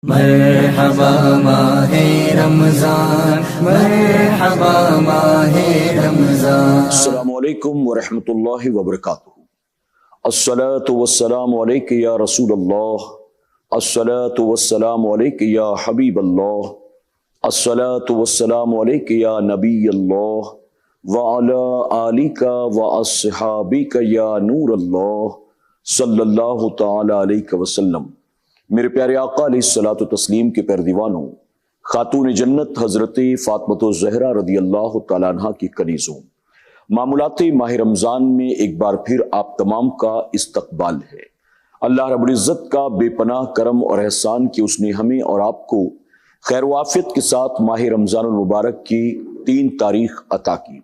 مرحبا ماہ رمضان، مرحبا ماہ رمضان۔ السلام علیکم ورحمۃ اللہ وبرکاتہ۔ الصلاۃ والسلام علیک یا رسول اللہ، الصلاۃ والسلام علیک یا حبیب اللہ، الصلاۃ والسلام علیک یا نبی اللہ، وعلی آلک واصحابک یا نور اللہ، صلی اللہ تعالی علیہ وسلم۔ میرے پیارے آقا علیہ الصلاۃ والتسلیم کے پیروانوں، خاتون جنت حضرت فاطمۃ الزہرا رضی اللہ تعالیٰ عنہ کی کنیزوں، معمولات ماہ رمضان میں ایک بار پھر آپ تمام کا استقبال ہے۔ اللہ رب العزت کا بے پناہ کرم اور احسان کہ اس نے ہمیں اور آپ کو خیر و عافیت کے ساتھ ماہ رمضان المبارک کی 3 تاریخ عطا کی۔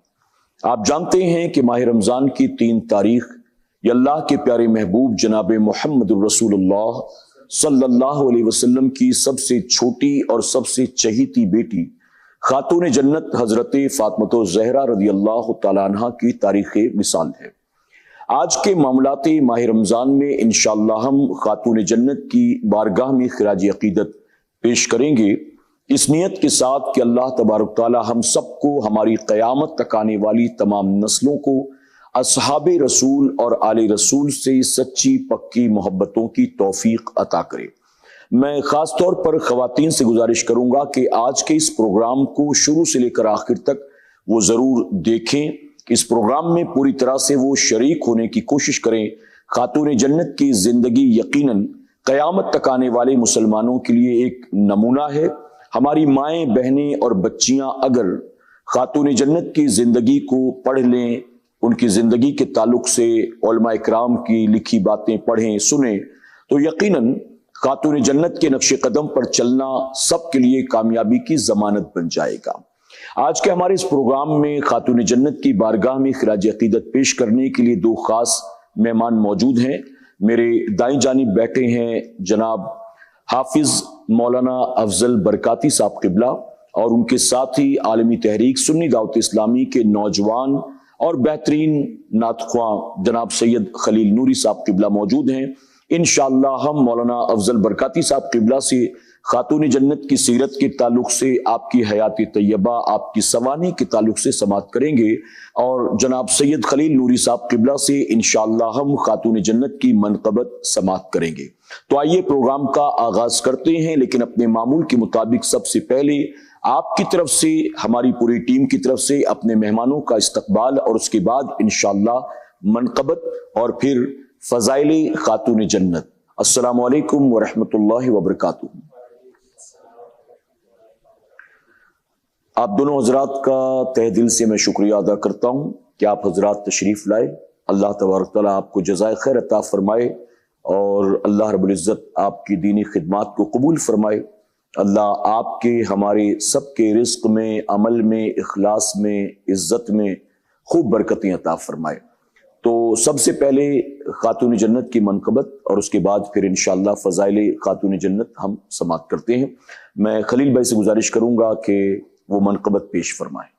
آپ جانتے ہیں کہ ماہ رمضان کی 3 تاریخ یہ اللہ کے پیارے محبوب جناب محمد الرسول اللہ صلی اللہ علیہ وسلم کی سب سے چھوٹی اور سب سے چہیتی بیٹی خاتون جنت حضرت فاطمۃ الزہرا رضی اللہ تعالیٰ عنہ کی تاریخ مثال ہے۔ آج کے معاملات ماہ رمضان میں انشاءاللہ ہم خاتون جنت کی بارگاہ میں خراج عقیدت پیش کریں گے، اس نیت کے ساتھ کہ اللہ تبارک تعالیٰ ہم سب کو ہماری قیامت تک آنے والی تمام نسلوں کو اصحاب رسول اور آل رسول سے سچی پکی محبتوں کی توفیق عطا کرے۔ میں خاص طور پر خواتین سے گزارش کروں گا کہ آج کے اس پروگرام کو شروع سے لے کر آخر تک وہ ضرور دیکھیں، اس پروگرام میں پوری طرح سے وہ شریک ہونے کی کوشش کریں۔ خاتون جنت کی زندگی یقیناً قیامت تک آنے والے مسلمانوں کے لیے ایک نمونہ ہے۔ ہماری مائیں، بہنیں اور بچیاں اگر خاتون جنت کی زندگی کو پڑھ لیں، ان کی زندگی کے تعلق سے علماء اکرام کی لکھی باتیں پڑھیں سنیں، تو یقیناً خاتون جنت کے نقش قدم پر چلنا سب کے لیے کامیابی کی ضمانت بن جائے گا۔ آج کے ہمارے اس پروگرام میں خاتون جنت کی بارگاہ میں خراج عقیدت پیش کرنے کے لیے 2 خاص مہمان موجود ہیں۔ میرے دائیں جانب بیٹھے ہیں جناب حافظ مولانا افضل برکاتی صاحب قبلہ، اور ان کے ساتھ ہی عالمی تحریک سنی دعوت اسلامی کے نوجوان اور بہترین نعت خواں جناب سید خلیل نوری صاحب قبلہ موجود ہیں۔ انشاءاللہ ہم مولانا افضل برکاتی صاحب قبلہ سے خاتون جنت کی سیرت کے تعلق سے، آپ کی حیات طیبہ، آپ کی سوانح کے تعلق سے سماعت کریں گے، اور جناب سید خلیل نوری صاحب قبلہ سے انشاءاللہ ہم خاتون جنت کی منقبت سماعت کریں گے۔ تو آئیے پروگرام کا آغاز کرتے ہیں، لیکن اپنے معمول کے مطابق سب سے پہلے آپ کی طرف سے، ہماری پوری ٹیم کی طرف سے اپنے مہمانوں کا استقبال، اور اس کے بعد انشاءاللہ منقبت اور پھر فضائل خاتون جنت۔ السلام علیکم ورحمۃ اللہ وبرکاتہ۔ آپ دونوں حضرات کا تہ دل سے میں شکریہ ادا کرتا ہوں کہ آپ حضرات تشریف لائے۔ اللہ تبارک تعالیٰ آپ کو جزائے خیر عطا فرمائے، اور اللہ رب العزت آپ کی دینی خدمات کو قبول فرمائے۔ اللہ آپ کے، ہمارے سب کے رزق میں، عمل میں، اخلاص میں، عزت میں خوب برکتیں عطا فرمائے۔ تو سب سے پہلے خاتون جنت کی منقبت، اور اس کے بعد پھر انشاءاللہ فضائل خاتون جنت ہم سماعت کرتے ہیں۔ میں خلیل بھائی سے گزارش کروں گا کہ وہ منقبت پیش فرمائیں۔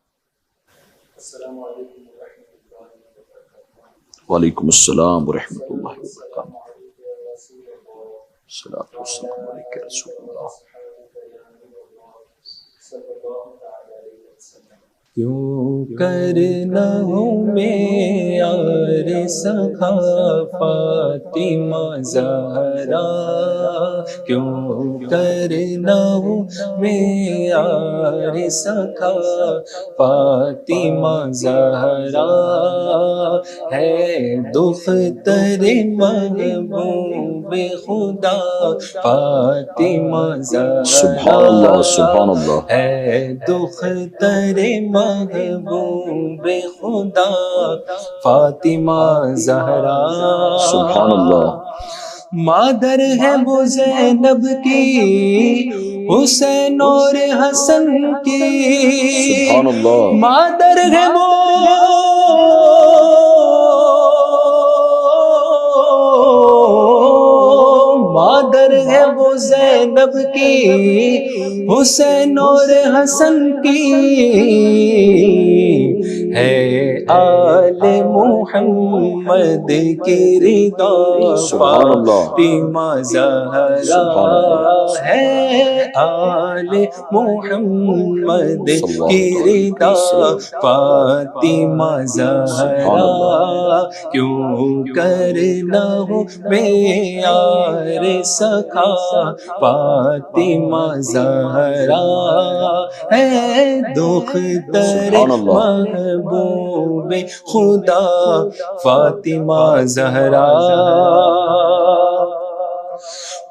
السلام علیکم ورحمۃ اللہ وبرکاتہ۔ وعلیکم السلام ورحمۃ اللہ وبرکاتہ۔ الصلاۃ والسلام علیک رسول اللہ۔ کیوں کرنا ہوں میں یار سخا فاطمہ زہرا، کیوں کرنا ہوں میں یار سخا فاطمہ زہرا، ہے دختر محبوب خدا فاطمہ زہرا، سبحان اللہ سبحان اللہ، ہے دختر محبوب خدا فاطمہ زہرا، سبحان اللہ۔ مادر ہے وہ زینب کی، حسین اور حسن کی، سبحان اللہ۔ مادر ہے وہ مادر ہے وہ زینب کی، حسین اور حسن کی، ہے آل محمد کی رضا سبحان اللہ، فاطمہ زہرا، ہے آل محمد کی رضا فاطمہ زہرا، کیوں کرنا ہو معیار سکھا فاطمہ زہرا، ہے دختر محبوب خدا فاطمہ زہرا۔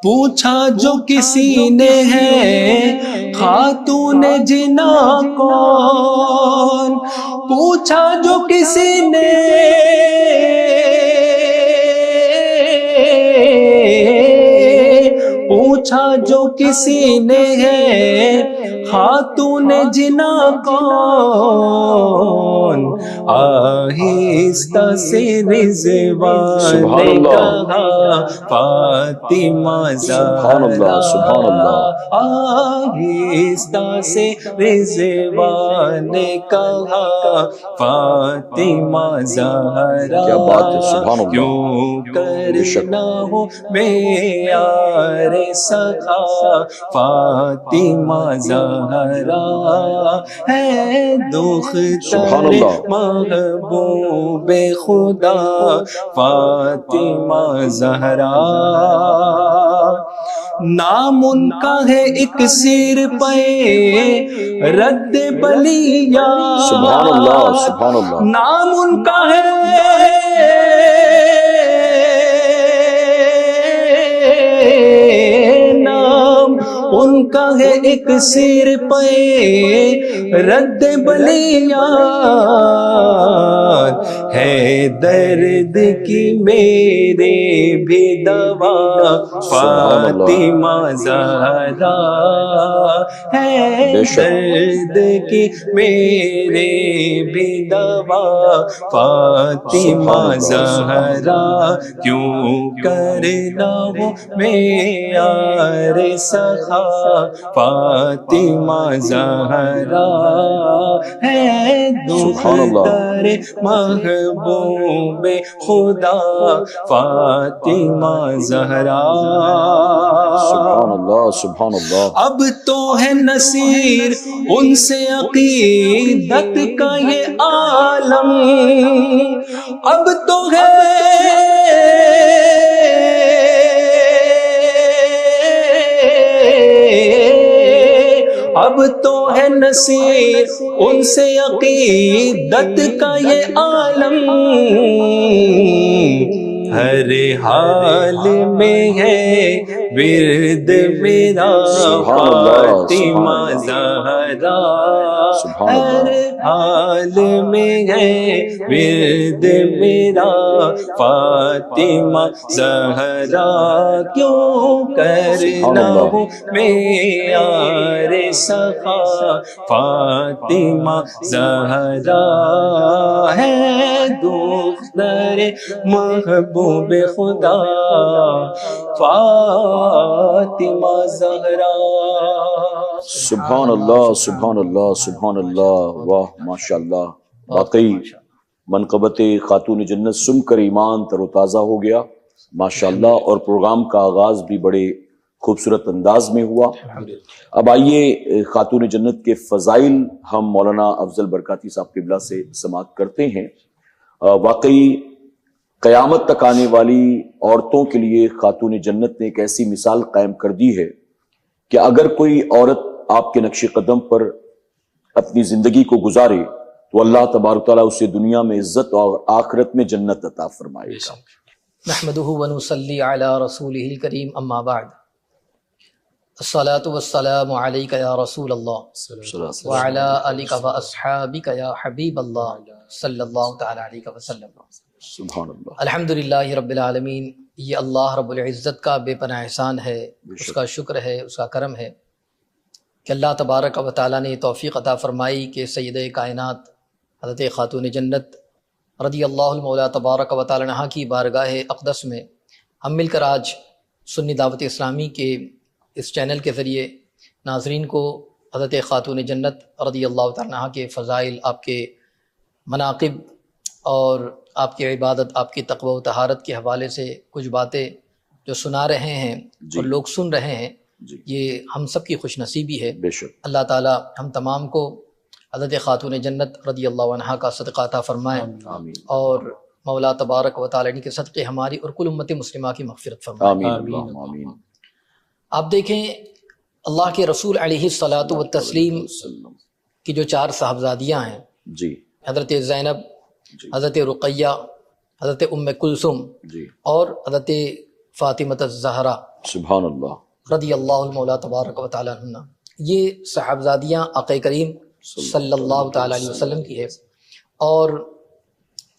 پوچھا جو کسی نے ہے خاتون جنا کون، پوچھا جو کسی نے پوچھا جو کسی نے ہے خاتون جنا کون، آہستہ سے رضوان نے کہا فاطمہ زہرا، آہستہ سے رضوان نے کہا فاطمہ زہرا، کیوں کرنا ہو معیار سکھا فاطمہ زہرا، ہے دختر محبوب خدا فاطمہ زہرا۔ نام ان کا ہے ایک سیر پہ رد بلیا، سبحان اللہ سبحان اللہ، نام ان کا ہے ان کا ہے ایک سیر پہ رد بلیا، ہے درد کی میرے بھی دوا فاطمہ زہرا، ہے درد کی میرے بھی دوا فاطمہ زہرا، کیوں کرنا ہو معیار سخا فاطمہ زہرا، ہے دختر محبوب خدا فاطمہ زہرا۔ سبحان اللہ سبحان اللہ، اب تو ہے نصیر ان سے عقیدت کا یہ عالم، اب تو ہے اب تو ہے نصیر ان سے عقیدت کا یہ عالم، ہر حال میں ہے ورد میرا فاطمہ زہرا، ہر حال میں ہے ورد میرا فاطمہ زہرا، کیوں کرنا ہو معیار سخا فاطمہ زہرا، ہے دختر محبوب خدا فاطمہ زہرا۔ سبحان اللہ سبحان اللہ سبحان اللہ، واہ ماشاء اللہ، واقعی منقبت خاتون جنت سن کر ایمان تر و تازہ ہو گیا ماشاء اللہ، اور پروگرام کا آغاز بھی بڑے خوبصورت انداز میں ہوا۔ اب آئیے خاتون جنت کے فضائل ہم مولانا افضل برکاتی صاحب قبلہ سے سماعت کرتے ہیں۔ واقعی قیامت تک آنے والی عورتوں کے لیے خاتون جنت نے ایک ایسی مثال قائم کر دی ہے کہ اگر کوئی عورت آپ کے نقش قدم پر اپنی زندگی کو گزارے تو اللہ تبارک تعالیٰ اسے دنیا میں عزت اور آخرت میں جنت عطا فرمائے گا۔ نحمده ونصلي على رسوله الكريم اما بعد، الصلاة والسلام عليك يا رسول الله وعلى آلك واصحابك يا حبيب الله صلی اللہ تعالی علیہ وسلم۔ سبحان اللہ، الحمدللہ رب العالمین، یہ اللہ رب العزت کا بے پناہ احسان ہے، اس کا شکر ہے، اس کا کرم ہے کہ اللہ تبارک و تعالیٰ نے توفیق عطا فرمائی کہ سید کائنات حضرت خاتون جنت رضی اللہ المولا تبارک و تعالیٰ عنہا کی بارگاہ اقدس میں ہم مل کر آج سنی دعوت اسلامی کے اس چینل کے ذریعے ناظرین کو حضرت خاتون جنت رضی اللہ تعالیٰ عنہا کے فضائل، آپ کے مناقب اور آپ کی عبادت، آپ کی تقوی و طہارت کے حوالے سے کچھ باتیں جو سنا رہے ہیں اور لوگ سن رہے ہیں، یہ ہم سب کی خوش نصیبی ہے۔ بے شک اللہ تعالیٰ ہم تمام کو حضرت خاتون جنت رضی اللہ عنہا کا صدقہ عطا فرمائے، آمین اور مولا تبارک و تعالیٰ کے صدقے ہماری اور کل امت مسلمہ کی مغفرت فرمائے۔ آمین اللہم آمین۔ آپ دیکھیں اللہ کے رسول علیہ الصلاۃ والتسلیم کی جو 4 صاحبزادیاں ہیں، جی حضرت زینب، حضرت رقیہ، حضرت ام کلثوم جی اور حضرت فاطمہ الزہرا سبحان اللہ رضی اللہ مولا تبارک و تعالیٰ عنہ، یہ صاحبزادیاں آقا کریم صلی اللہ تعالیٰ علیہ وسلم کی ہے، اور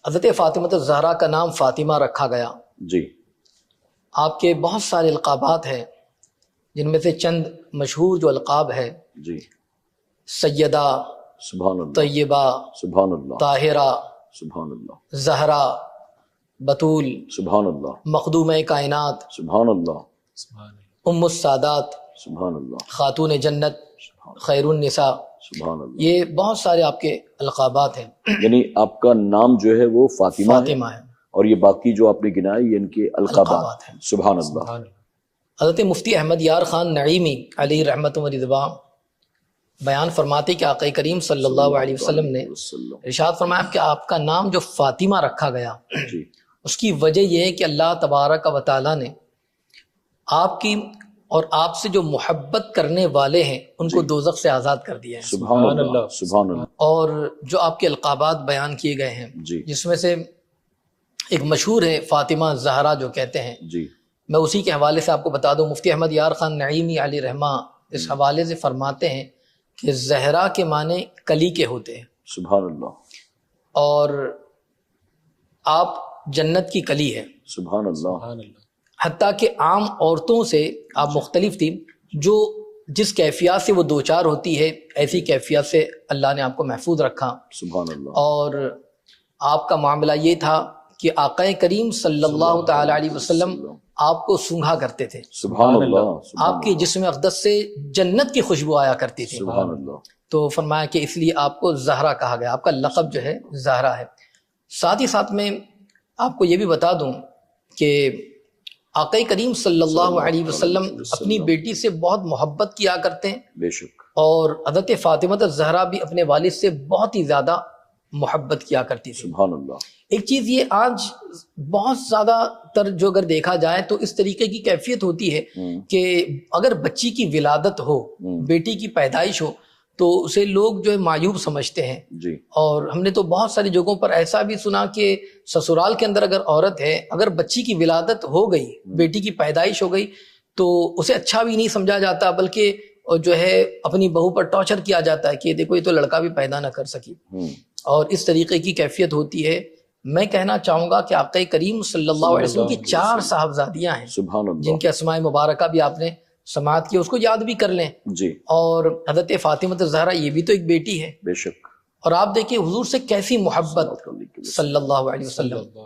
حضرت فاطمہ الزہرا کا نام فاطمہ رکھا گیا۔ جی آپ کے بہت سارے القابات ہیں، جن میں سے چند مشہور جو القاب ہے، جی سیدہ، سبحان اللہ طیبہ، سبحان اللہ طاہرہ، سبحان اللہ زہرا، بطول، سبحان اللہ مخدومہ کائنات، سبحان اللہ ام السادات، سبحان اللہ خاتون جنت، خیر النساء، سبحان اللہ۔ یہ بہت سارے آپ کے القابات ہیں، یعنی آپ کا نام جو ہے وہ فاطمہ ہے، فاطمہ ہے، اور یہ باقی جو آپ نے گنائے یہ ان کے القابات القابات ہیں۔ سبحان اللہ۔ حضرت مفتی احمد یار خان نعیمی علیہ رحمت و رضوان بیان فرماتے کہ آقا کریم صلی اللہ علیہ وسلم نے ارشاد فرمایا کہ آپ کا نام جو فاطمہ رکھا گیا، جی اس کی وجہ یہ ہے کہ اللہ تبارک و تعالیٰ نے آپ کی اور آپ سے جو محبت کرنے والے ہیں ان کو دوزخ سے آزاد کر دیا ہے۔ سبحان اللہ سبحان اللہ۔ اور جو آپ کے القابات بیان کیے گئے ہیں، جی جس میں سے ایک مشہور ہے فاطمہ زہرا جو کہتے ہیں، جی میں اسی کے حوالے سے آپ کو بتا دوں، مفتی احمد یار خان نعیمی علیہ رحمہ اس حوالے سے فرماتے ہیں کہ زہرا کے معنی کلی کے ہوتے ہیں، سبحان اللہ اور آپ جنت کی کلی ہے، سبحان اللہ حتیٰ کہ عام عورتوں سے آپ مختلف تھی، جو جس کیفیات سے وہ دوچار ہوتی ہے ایسی کیفیت سے اللہ نے آپ کو محفوظ رکھا، سبحان اللہ اور آپ کا معاملہ یہ تھا کہ آقا کریم صلی اللہ تعالی علیہ وسلم آپ کو سونگھا کرتے تھے، سبحان اللہ آپ کے جسم اقدس سے جنت کی خوشبو آیا کرتی تھی، سبحان اللہ تو فرمایا کہ اس لیے آپ کو زہرا کہا گیا، آپ کا لقب جو ہے زہرا ہے۔ ساتھ ہی ساتھ میں آپ کو یہ بھی بتا دوں کہ آقا کریم صلی اللہ علیہ وسلم اپنی بیٹی سے بہت محبت کیا کرتے ہیں، بے شک اور حضرت فاطمہ الزہرا بھی اپنے والد سے بہت ہی زیادہ محبت کیا کرتی تھی۔ سبحان اللہ۔ ایک چیز یہ آج بہت زیادہ تر جو اگر دیکھا جائے تو اس طریقے کی کیفیت ہوتی ہے کہ اگر بچی کی ولادت ہو، بیٹی کی پیدائش ہو، تو اسے لوگ جو ہے معیوب سمجھتے ہیں، جی اور ہم نے تو بہت ساری جگہوں پر ایسا بھی سنا کہ سسرال کے اندر اگر عورت ہے، اگر بچی کی ولادت ہو گئی، بیٹی کی پیدائش ہو گئی، تو اسے اچھا بھی نہیں سمجھا جاتا، بلکہ جو ہے اپنی بہو پر ٹارچر کیا جاتا ہے کہ دیکھو یہ تو لڑکا بھی پیدا نہ کر سکی، اور اس طریقے کی کیفیت ہوتی ہے۔ میں کہنا چاہوں گا کہ آقا کریم صلی اللہ علیہ وسلم کی 4 صاحبزادیاں ہیں، سبحان اللہ جن کے اسماء مبارکہ بھی آپ نے سماعت کی، اس کو یاد بھی کر لیں۔ جی اور حضرت فاطمہ الزہرا یہ بھی تو ایک بیٹی ہے، بے شک۔ اور آپ دیکھیں حضور سے کیسی محبت صلی اللہ علیہ وسلم،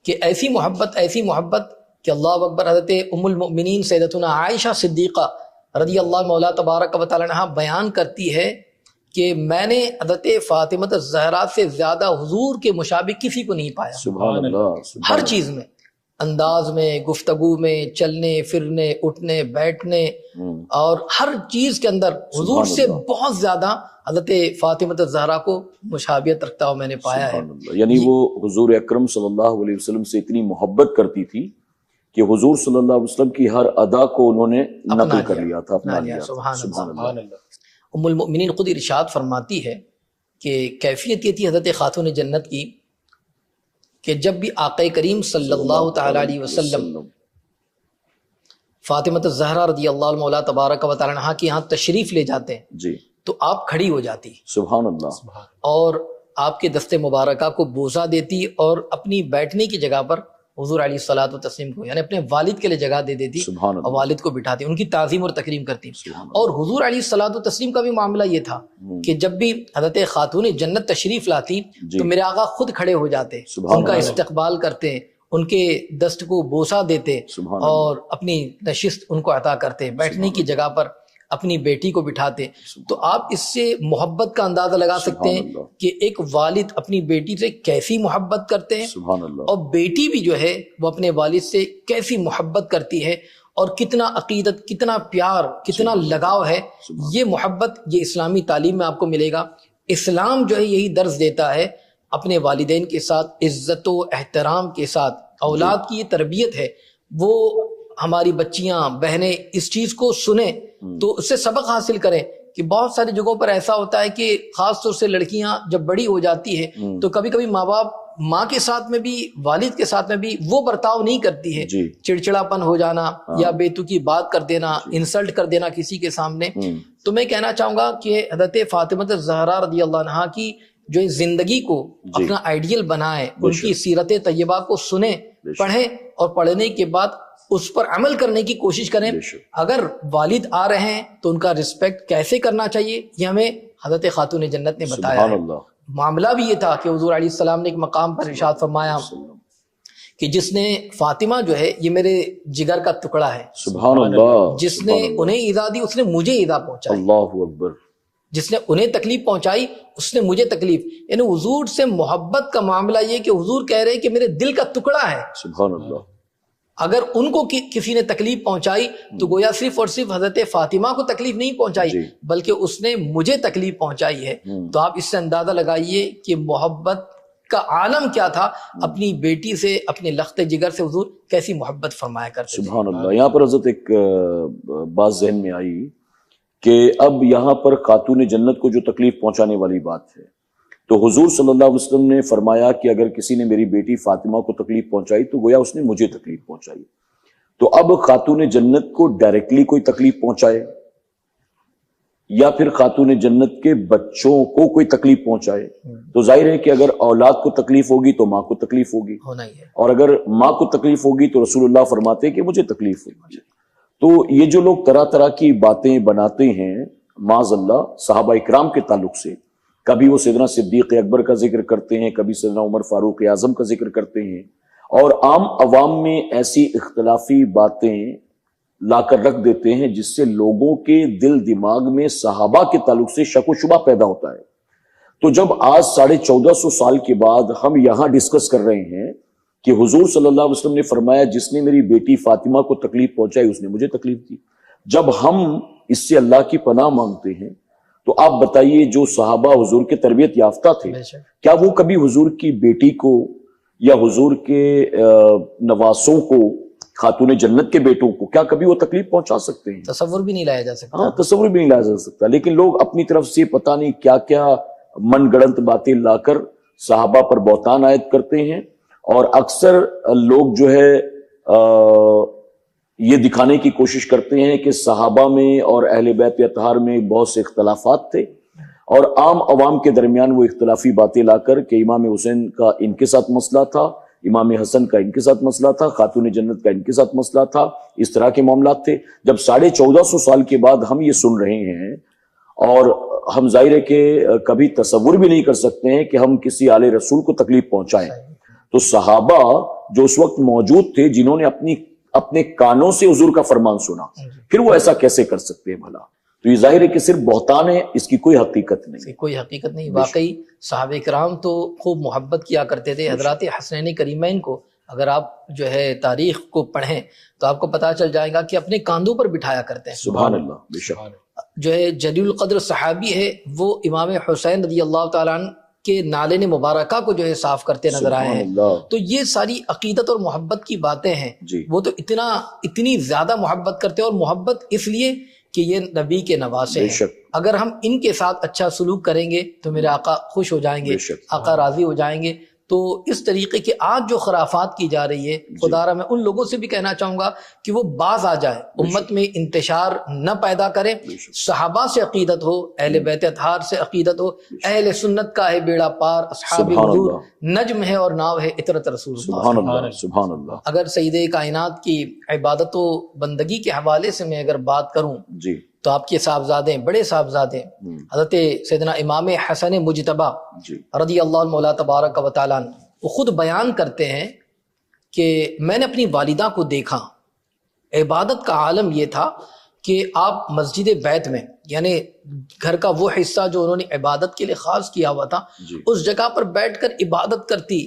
کہ ایسی محبت کہ اللہ اکبر، حضرت ام المؤمنین سیدتنا عائشہ صدیقہ رضی اللہ مولا تبارک و تعالی عنہا بیان کرتی ہے کہ میں نے حضرت فاطمہ الزہرا سے زیادہ حضور کے مشابہ کسی کو نہیں پایا، سبحان اللہ ہر چیز میں، انداز میں، گفتگو میں، چلنے پھرنے، اٹھنے بیٹھنے، اور ہر چیز کے اندر حضور سے بہت زیادہ حضرت فاطمہ الزہرا کو مشابہت رکھتا ہوا میں نے پایا ہے۔ سبحان اللہ۔ یعنی وہ حضور اکرم صلی اللہ علیہ وسلم سے اتنی محبت کرتی تھی کہ حضور صلی اللہ علیہ وسلم کی ہر ادا کو انہوں نے نقل کر لیا تھا، اپنا لیا تھا۔ سبحان اللہ۔ ام المؤمنین خود ارشاد فرماتی ہے کہ کیفیت یہ تھی حضرت خاتون جنت کی کہ جب بھی آقا کریم صلی اللہ تعالی علیہ وسلم فاطمہ الزہرا رضی اللہ عنہا مولا تبارک و تعالی عنہا کے یہاں تشریف لے جاتے ہیں جی تو آپ کھڑی ہو جاتی سبحان اللہ، اور آپ کے دست مبارکہ کو بوسہ دیتی اور اپنی بیٹھنے کی جگہ پر حضور علیہ الصلوۃ والتسلیم کو، یعنی اپنے والد کے لیے جگہ دے دیتی سبحان اللہ، اور والد کو بٹھاتی، ان کی تعظیم اور تکریم کرتی۔ سبحان اللہ۔ اور حضور علیہ الصلوۃ والتسلیم کا بھی معاملہ یہ تھا کہ جب بھی حضرت خاتون جنت تشریف لاتی جی تو میرے آقا خود کھڑے ہو جاتے، سبحان ان کا اللہ۔ استقبال کرتے، ان کے دست کو بوسہ دیتے سبحان اور اپنی نشست ان کو عطا کرتے، بیٹھنے کی جگہ پر اپنی بیٹی کو بٹھاتے. تو آپ اس سے محبت کا اندازہ لگا سکتے ہیں کہ ایک والد اپنی بیٹی سے کیسی محبت کرتے ہیں، سبحان اللہ. اور بیٹی بھی جو ہے وہ اپنے والد سے کیسی محبت کرتی ہے، اور کتنا عقیدت، کتنا پیار، کتنا لگاؤ ہے. یہ محبت یہ اسلامی تعلیم میں آپ کو ملے گا. اسلام جو ہے یہی درس دیتا ہے اپنے والدین کے ساتھ عزت و احترام کے ساتھ. اولاد کی یہ تربیت ہے، وہ ہماری بچیاں بہنیں اس چیز کو سنیں تو اس سے سبق حاصل کریں. کہ بہت ساری جگہوں پر ایسا ہوتا ہے کہ خاص طور سے لڑکیاں جب بڑی ہو جاتی ہے تو کبھی کبھی ماں باپ ماں کے ساتھ میں بھی، والد کے ساتھ میں بھی وہ برتاؤ نہیں کرتی ہے. چڑچڑاپن ہو جانا یا بیتوکی بات کر دینا، انسلٹ کر دینا کسی کے سامنے. تو میں کہنا چاہوں گا کہ حضرت فاطمہ الزہرا رضی اللہ عنہا کی جو زندگی کو اپنا آئیڈیل بنائے، ان کی سیرت طیبہ کو سنیں، پڑھیں، اور پڑھنے کے بعد اس پر عمل کرنے کی کوشش کریں. اگر والد آ رہے ہیں تو ان کا رسپیکٹ کیسے کرنا چاہیے یہ ہمیں حضرت خاتون جنت نے بتایا ہے. معاملہ بھی یہ تھا کہ حضور علیہ السلام نے ایک مقام پر ارشاد فرمایا کہ جس نے فاطمہ جو ہے یہ میرے جگر کا ٹکڑا ہے. سبحان اللہ. جس نے انہیں ایذا دی اس نے مجھے ایذا پہنچائی. اللہ اکبر. جس نے انہیں تکلیف پہنچائی اس نے مجھے تکلیف. یعنی حضور سے محبت کا معاملہ یہ کہ حضور کہہ رہے ہیں کہ میرے دل کا ٹکڑا ہے. سبحان اللہ. اگر ان کو کسی نے تکلیف پہنچائی تو گویا صرف اور صرف حضرت فاطمہ کو تکلیف نہیں پہنچائی بلکہ اس نے مجھے تکلیف پہنچائی ہے. تو آپ اس سے اندازہ لگائیے کہ محبت کا عالم کیا تھا. اپنی بیٹی سے، اپنے لخت جگر سے حضور کیسی محبت فرمایا کرتے. سبحان اللہ. یہاں پر حضرت ایک بات ذہن میں آئی کہ اب یہاں پر خاتون جنت کو جو تکلیف پہنچانے والی بات ہے تو حضور صلی اللہ علیہ وسلم نے فرمایا کہ اگر کسی نے میری بیٹی فاطمہ کو تکلیف پہنچائی تو گویا اس نے مجھے تکلیف پہنچائی. تو اب خاتون جنت کو ڈائریکٹلی کوئی تکلیف پہنچائے یا پھر خاتون جنت کے بچوں کو کوئی تکلیف پہنچائے تو ظاہر ہے کہ اگر اولاد کو تکلیف ہوگی تو ماں کو تکلیف ہوگی، اور اگر ماں کو تکلیف ہوگی تو رسول اللہ فرماتے ہیں کہ مجھے تکلیف ہوگی. تو یہ جو لوگ طرح طرح کی باتیں بناتے ہیں معاذ اللہ صحابہ اکرام کے تعلق سے، کبھی وہ سیدنا صدیق اکبر کا ذکر کرتے ہیں، کبھی سیدنا عمر فاروق اعظم کا ذکر کرتے ہیں، اور عام عوام میں ایسی اختلافی باتیں لا کر رکھ دیتے ہیں جس سے لوگوں کے دل دماغ میں صحابہ کے تعلق سے شک و شبہ پیدا ہوتا ہے. تو جب آج 1450 سال کے بعد ہم یہاں ڈسکس کر رہے ہیں کہ حضور صلی اللہ علیہ وسلم نے فرمایا جس نے میری بیٹی فاطمہ کو تکلیف پہنچائی اس نے مجھے تکلیف دی، جب ہم اس سے اللہ کی پناہ مانگتے ہیں تو آپ بتائیے جو صحابہ حضور کے تربیت یافتہ تھے کیا وہ کبھی حضور کی بیٹی کو یا حضور کے نواسوں کو، خاتون جنت کے بیٹوں کو، کیا کبھی وہ تکلیف پہنچا سکتے ہیں؟ تصور بھی نہیں لایا جا سکتا. ہاں، تصور بھی نہیں لایا جا سکتا. لیکن لوگ اپنی طرف سے پتہ نہیں کیا کیا من گڑنت باتیں لا کر صحابہ پر بہتان عائد کرتے ہیں، اور اکثر لوگ جو ہے یہ دکھانے کی کوشش کرتے ہیں کہ صحابہ میں اور اہل بیت اطہار میں بہت سے اختلافات تھے، اور عام عوام کے درمیان وہ اختلافی باتیں لا کر کہ امام حسین کا ان کے ساتھ مسئلہ تھا، امام حسن کا ان کے ساتھ مسئلہ تھا، خاتون جنت کا ان کے ساتھ مسئلہ تھا، اس طرح کے معاملات تھے. جب 1450 سال کے بعد ہم یہ سن رہے ہیں اور ہم ظاہر ہے کہ کبھی تصور بھی نہیں کر سکتے ہیں کہ ہم کسی آل رسول کو تکلیف پہنچائیں، تو صحابہ جو اس وقت موجود تھے جنہوں نے اپنے کانوں سے حضور کا فرمان سنا، پھر وہ ایسا کیسے کر سکتے ہیں بھلا؟ تو یہ ظاہر ہے کہ صرف بہتان ہے، اس کی کوئی حقیقت نہیں. کوئی حقیقت نہیں. واقعی صحابہ کرام تو خوب محبت کیا کرتے تھے. حضرات حسنین کریمین کو اگر آپ جو ہے تاریخ کو پڑھیں تو آپ کو پتہ چل جائے گا کہ اپنے کاندھوں پر بٹھایا کرتے ہیں. سبحان اللہ. بے شک جو ہے جلیل القدر صحابی ہے وہ امام حسین رضی اللہ تعالیٰ عنہ کے نالین مبارکہ کو جو ہے صاف کرتے نظر آئے ہیں. تو یہ ساری عقیدت اور محبت کی باتیں ہیں. وہ تو اتنی زیادہ محبت کرتے ہیں، اور محبت اس لیے کہ یہ نبی کے نواسے ہیں. اگر ہم ان کے ساتھ اچھا سلوک کریں گے تو میرے آقا خوش ہو جائیں گے، آقا راضی ہو جائیں گے. تو اس طریقے کی آج جو خرافات کی جا رہی ہے، خدا را میں ان لوگوں سے بھی کہنا چاہوں گا کہ وہ باز آ جائے، امت میں انتشار نہ پیدا کریں. صحابہ سے عقیدت ہو، اہل بیت اطہار سے عقیدت ہو. اہل سنت کا ہے بیڑا پار، اصحاب حضور نجم ہے اور ناو ہے اطرت رسول اللہ. سبحان اللہ. اگر سید کائنات کی عبادت و بندگی کے حوالے سے میں اگر بات کروں تو آپ کے صاحبزادے، بڑے صاحبزادے حضرت سیدنا امام حسن مجتبی رضی اللہ مولا تبارک و تعالیٰ وہ خود بیان کرتے ہیں کہ میں نے اپنی والدہ کو دیکھا، عبادت کا عالم یہ تھا کہ آپ مسجد بیت میں، یعنی گھر کا وہ حصہ جو انہوں نے عبادت کے لیے خاص کیا ہوا تھا، اس جگہ پر بیٹھ کر عبادت کرتی،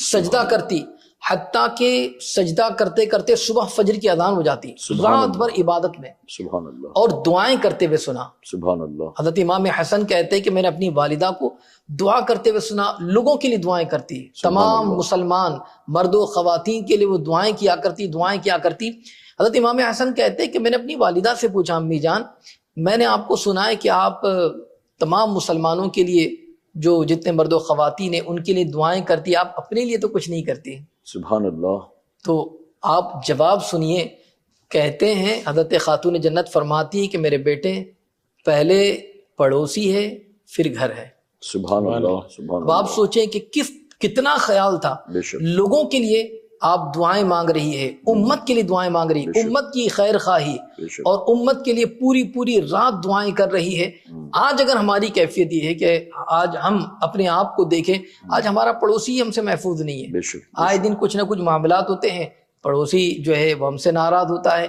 سجدہ کرتی، حتیٰ کہ سجدہ کرتے کرتے صبح فجر کی اذان ہو جاتی، رات بھر عبادت میں، سبحان اللہ، اور دعائیں کرتے ہوئے سنا۔ سبحان اللہ۔ حضرت امام حسن کہتے ہیں کہ میں نے اپنی والدہ کو دعا کرتے ہوئے سنا، لوگوں کے لیے دعائیں کرتی، تمام مسلمان مرد و خواتین کے لیے وہ دعائیں کیا کرتی۔ حضرت امام حسن کہتے ہیں کہ میں نے اپنی والدہ سے پوچھا، امی جان میں نے آپ کو سنا ہے کہ آپ تمام مسلمانوں کے لیے، جو جتنے مرد و خواتین ہیں ان کے لیے دعائیں کرتی، آپ اپنے لیے تو کچھ نہیں کرتی۔ سبحان اللہ۔ تو آپ جواب سنیے، کہتے ہیں حضرت خاتون جنت فرماتی ہے کہ میرے بیٹے، پہلے پڑوسی ہے پھر گھر ہے۔ سبحان اللہ، سبحان اب آپ سوچیں کہ کتنا خیال تھا، لوگوں کے لیے آپ دعائیں مانگ رہی ہے، امت کے لیے دعائیں مانگ رہی ہے، امت کی خیر خواہی اور امت کے لیے پوری رات دعائیں کر رہی ہے۔ آج اگر ہماری کیفیت یہ ہے کہ آج ہم اپنے آپ کو دیکھیں، آج ہمارا پڑوسی ہم سے محفوظ نہیں ہے، آئے دن کچھ نہ کچھ معاملات ہوتے ہیں، پڑوسی جو ہے وہ ہم سے ناراض ہوتا ہے،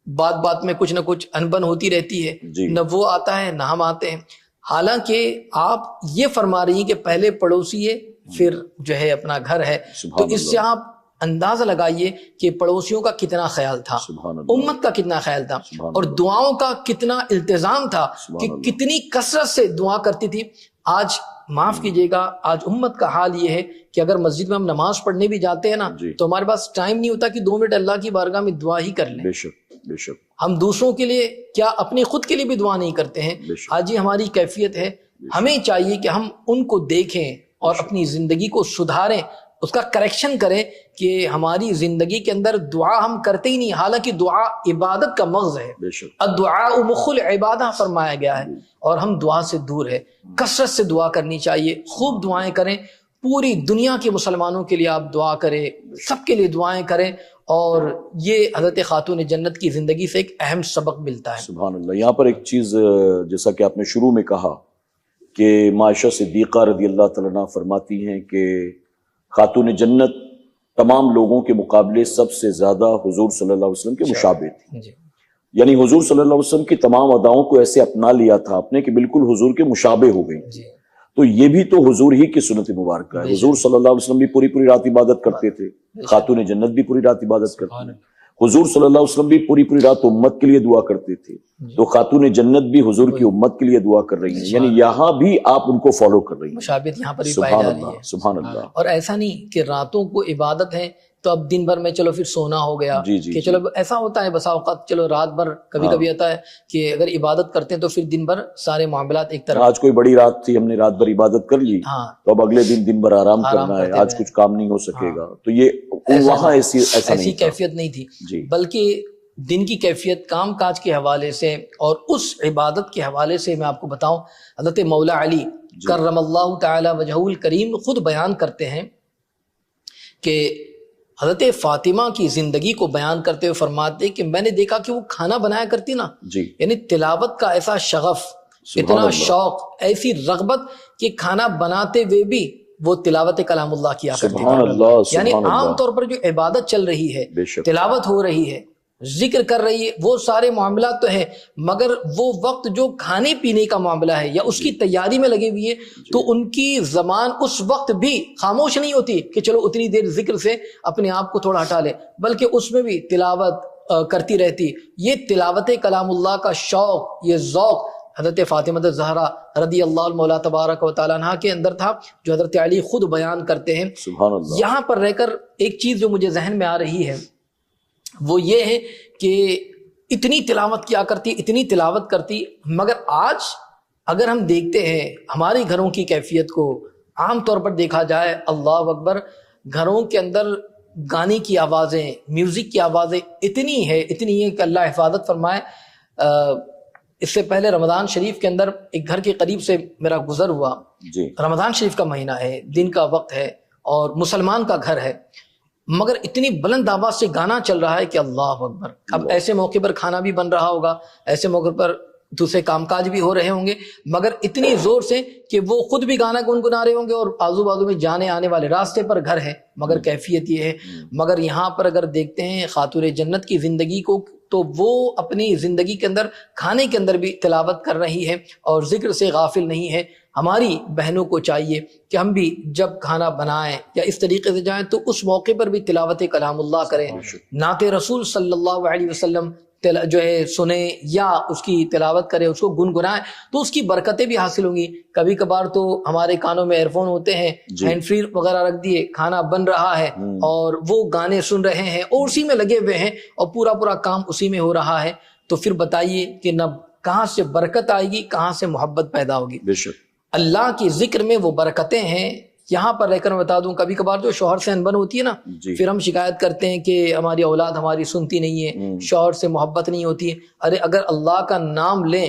بات میں کچھ نہ کچھ انبن ہوتی رہتی ہے، نہ وہ آتا ہے نہ ہم آتے ہیں۔ حالانکہ آپ یہ فرما رہی ہیں کہ پہلے پڑوسی ہے پھر جو ہے اپنا گھر ہے، تو اس سے آپ اندازہ لگائیے کہ پڑوسیوں کا کتنا خیال تھا، امت کا کتنا خیال تھا، اور دعاؤں کا کتنا التزام تھا کہ کتنی کثرت سے دعا کرتی تھی۔ آج معاف کیجیے گا، آج امت کا حال یہ ہے کہ اگر مسجد میں ہم نماز پڑھنے بھی جاتے ہیں نا تو ہمارے پاس ٹائم نہیں ہوتا کہ 2 منٹ اللہ کی بارگاہ میں دعا ہی کر لیں۔ بے شک ہم دوسروں کے لیے کیا اپنے خود کے لیے بھی دعا نہیں کرتے ہیں۔ آج یہ ہماری کیفیت ہے، ہمیں چاہیے کہ ہم ان کو دیکھیں اور اپنی زندگی کو سدھاریں، اس کا کریکشن کریں کہ ہماری زندگی کے اندر دعا ہم کرتے ہی نہیں، حالانکہ دعا عبادت کا مغز ہے، الدعاء مخ العبادہ فرمایا گیا ہے، اور ہم دعا سے دور ہے۔ کثرت سے دعا کرنی چاہیے، خوب دعائیں کریں، پوری دنیا کے مسلمانوں کے لیے آپ دعا کریں، سب کے لیے دعائیں کریں، اور یہ حضرت خاتون جنت کی زندگی سے ایک اہم سبق ملتا ہے۔ سبحان اللہ۔ یہاں پر ایک چیز جیسا کہ آپ نے شروع میں کہا کہ عائشہ صدیقہ رضی اللہ تعالیٰ عنہا فرماتی ہیں کہ خاتون جنت تمام لوگوں کے مقابلے سب سے زیادہ حضور صلی اللہ علیہ وسلم کے مشابہ تھی، یعنی حضور صلی اللہ علیہ وسلم کی تمام اداؤں کو ایسے اپنا لیا تھا آپ نے کہ بالکل حضور کے مشابہ ہو گئی۔ تو یہ بھی تو حضور ہی کی سنت مبارکہ ہے۔ حضور صلی اللہ علیہ وسلم بھی پوری رات عبادت کرتے تھے، خاتون جنت بھی پوری رات عبادت کرتے تھے، حضور صلی اللہ علیہ وسلم بھی پوری رات امت کے لیے دعا کرتے تھے، تو خاتون جنت بھی حضور کی امت کے لیے دعا کر رہی ہیں، یعنی یہاں بھی آپ ان کو فالو کر رہی ہیں۔ مشابہت یہاں پر بھی پائی جا رہی ہے۔ سبحان اللہ۔ اور ایسا نہیں کہ راتوں کو عبادت ہے تو اب دن بھر میں چلو پھر سونا ہو گیا، کہ چلو ایسا ہوتا ہے بسا اوقات، چلو رات بھر کبھی آتا ہے کہ اگر عبادت کرتے ہیں تو پھر دن بھر سارے معاملات ایک طرف، آج کوئی بڑی رات تھی ہم نے رات بھر عبادت کر لی تو اب اگلے دن بھر آرام کرنا ہے، آج کچھ کام نہیں ہو سکے گا، تو یہ وہاں ایسی کیفیت نہیں تھی، بلکہ دن کی کیفیت کام کاج کے حوالے سے اور اس عبادت کے حوالے سے میں آپ کو بتاؤں، حضرت مولا علی کرم اللہ تعالی وجہہ الکریم خود بیان کرتے ہیں کہ حضرت فاطمہ کی زندگی کو بیان کرتے ہوئے فرماتے کہ میں نے دیکھا کہ وہ کھانا بنایا کرتی نا، یعنی تلاوت کا ایسا شغف، اتنا شوق، ایسی رغبت کہ کھانا بناتے ہوئے بھی وہ تلاوت کلام اللہ کیا کرتی تھی۔ یعنی عام طور پر جو عبادت چل رہی ہے، تلاوت ہو رہی ہے، ذکر کر رہی ہے، وہ سارے معاملات تو ہیں، مگر وہ وقت جو کھانے پینے کا معاملہ ہے یا اس کی تیاری میں لگے ہوئی ہے تو ان کی زبان اس وقت بھی خاموش نہیں ہوتی کہ چلو اتنی دیر ذکر سے اپنے آپ کو تھوڑا ہٹا لے، بلکہ اس میں بھی تلاوت کرتی رہتی۔ یہ تلاوت کلام اللہ کا شوق، یہ ذوق حضرت فاطمہ زہرا رضی اللہ مولا تبارک و تعالیٰ عنہ کے اندر تھا، جو حضرت علی خود بیان کرتے ہیں۔ یہاں پر رہ کر ایک چیز جو مجھے ذہن میں آ رہی ہے وہ یہ ہے کہ اتنی تلاوت کیا کرتی، اتنی تلاوت کرتی، مگر آج اگر ہم دیکھتے ہیں ہمارے گھروں کی کیفیت کو، عام طور پر دیکھا جائے، اللہ اکبر، گھروں کے اندر گانے کی آوازیں، میوزک کی آوازیں اتنی ہے کہ اللہ حفاظت فرمائے۔ اس سے پہلے رمضان شریف کے اندر ایک گھر کے قریب سے میرا گزر ہوا، رمضان شریف کا مہینہ ہے، دن کا وقت ہے اور مسلمان کا گھر ہے، مگر اتنی بلند آواز سے گانا چل رہا ہے کہ اللہ اکبر۔ اب ایسے موقع پر کھانا بھی بن رہا ہوگا، ایسے موقع پر دوسرے کام کاج بھی ہو رہے ہوں گے، مگر اتنی زور سے کہ وہ خود بھی گانا گنگنا رہے ہوں گے اور آزو بازو میں جانے آنے والے راستے پر گھر ہے، مگر کیفیت یہ ہے۔ مگر یہاں پر اگر دیکھتے ہیں خاتون جنت کی زندگی کو، تو وہ اپنی زندگی کے اندر کھانے کے اندر بھی تلاوت کر رہی ہے اور ذکر سے غافل نہیں ہے۔ ہماری بہنوں کو چاہیے کہ ہم بھی جب کھانا بنائیں یا اس طریقے سے جائیں تو اس موقع پر بھی تلاوت کلام اللہ کریں، نعت رسول صلی اللہ علیہ وسلم جو ہے سنیں یا اس کی تلاوت کریں، اس کو گنگنائیں، تو اس کی برکتیں بھی حاصل ہوں گی۔ کبھی کبھار تو ہمارے کانوں میں ایئر فون ہوتے ہیں، ہینڈ فری وغیرہ رکھ دیے، کھانا بن رہا ہے اور وہ گانے سن رہے ہیں اور اسی میں لگے ہوئے ہیں اور پورا کام اسی میں ہو رہا ہے، تو پھر بتائیے کہ نہ کہاں سے برکت آئے گی، کہاں سے محبت پیدا ہوگی۔ بے شک اللہ کی ذکر میں وہ برکتیں ہیں۔ یہاں پر رہ کر میں بتا دوں، کبھی کبھار جو شوہر سے انبن ہوتی ہے نا، پھر ہم شکایت کرتے ہیں کہ ہماری اولاد ہماری سنتی نہیں ہے، شوہر سے محبت نہیں ہوتی ہے۔ ارے اگر اللہ کا نام لیں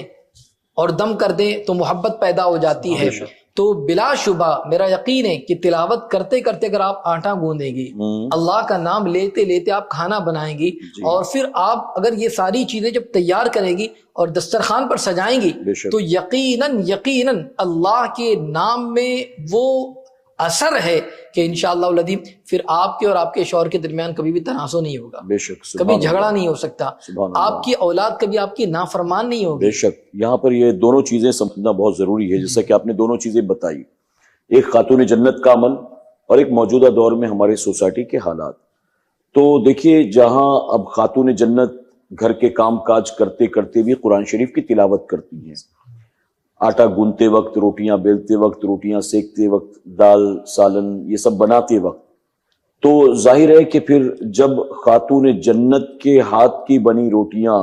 اور دم کر دیں تو محبت پیدا ہو جاتی ہے۔ تو بلا شبہ میرا یقین ہے کہ تلاوت کرتے کرتے اگر آپ آٹا گوندیں گی، اللہ کا نام لیتے لیتے آپ کھانا بنائیں گی، اور پھر آپ اگر یہ ساری چیزیں جب تیار کریں گی اور دسترخوان پر سجائیں گی، تو یقیناً اللہ کے نام میں وہ اثر ہے کہ انشاءاللہ العظیم پھر آپ کے اور آپ کے شوہر کے درمیان کبھی بھی تنازع نہیں ہوگا، بے شک کبھی جھگڑا نہیں ہو سکتا، آپ کی اولاد کبھی آپ کی نافرمان نہیں ہوگی۔ بے شک یہاں پر یہ دونوں چیزیں سمجھنا بہت ضروری ہے، جیسا کہ آپ نے دونوں چیزیں بتائی، ایک خاتون جنت کا عمل اور ایک موجودہ دور میں ہمارے سوسائٹی کے حالات۔ تو دیکھیے جہاں اب خاتون جنت گھر کے کام کاج کرتے کرتے بھی قرآن شریف کی تلاوت کرتی ہیں، آٹا گوندتے وقت، روٹیاں بیلتے وقت، روٹیاں سیکتے وقت، دال سالن یہ سب بناتے وقت، تو ظاہر ہے کہ پھر جب خاتون جنت کے ہاتھ کی بنی روٹیاں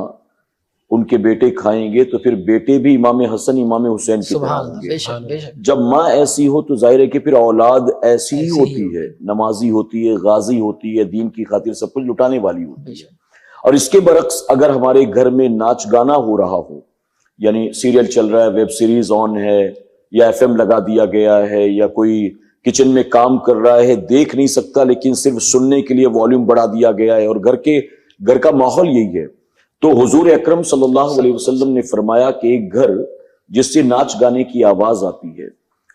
ان کے بیٹے کھائیں گے تو پھر بیٹے بھی امام حسن امام حسین کی طرح ہوں گے۔ بے شک بے شک جب ماں ایسی ہو تو ظاہر ہے کہ پھر اولاد ایسی ہی ہوتی ہے، نمازی ہوتی ہے، غازی ہوتی ہے، دین کی خاطر سب کچھ لٹانے والی ہوتی ہے۔ اور اس کے برعکس اگر ہمارے گھر میں ناچ گانا ہو رہا ہو، یعنی سیریل چل رہا ہے، ویب سیریز آن ہے، یا ایف ایم لگا دیا گیا ہے، یا کوئی کچن میں کام کر رہا ہے، دیکھ نہیں سکتا لیکن صرف سننے کے لیے والیوم بڑھا دیا گیا ہے، اور گھر کا ماحول یہی ہے، تو حضور اکرم صلی اللہ علیہ وسلم نے فرمایا کہ ایک گھر جس سے ناچ گانے کی آواز آتی ہے،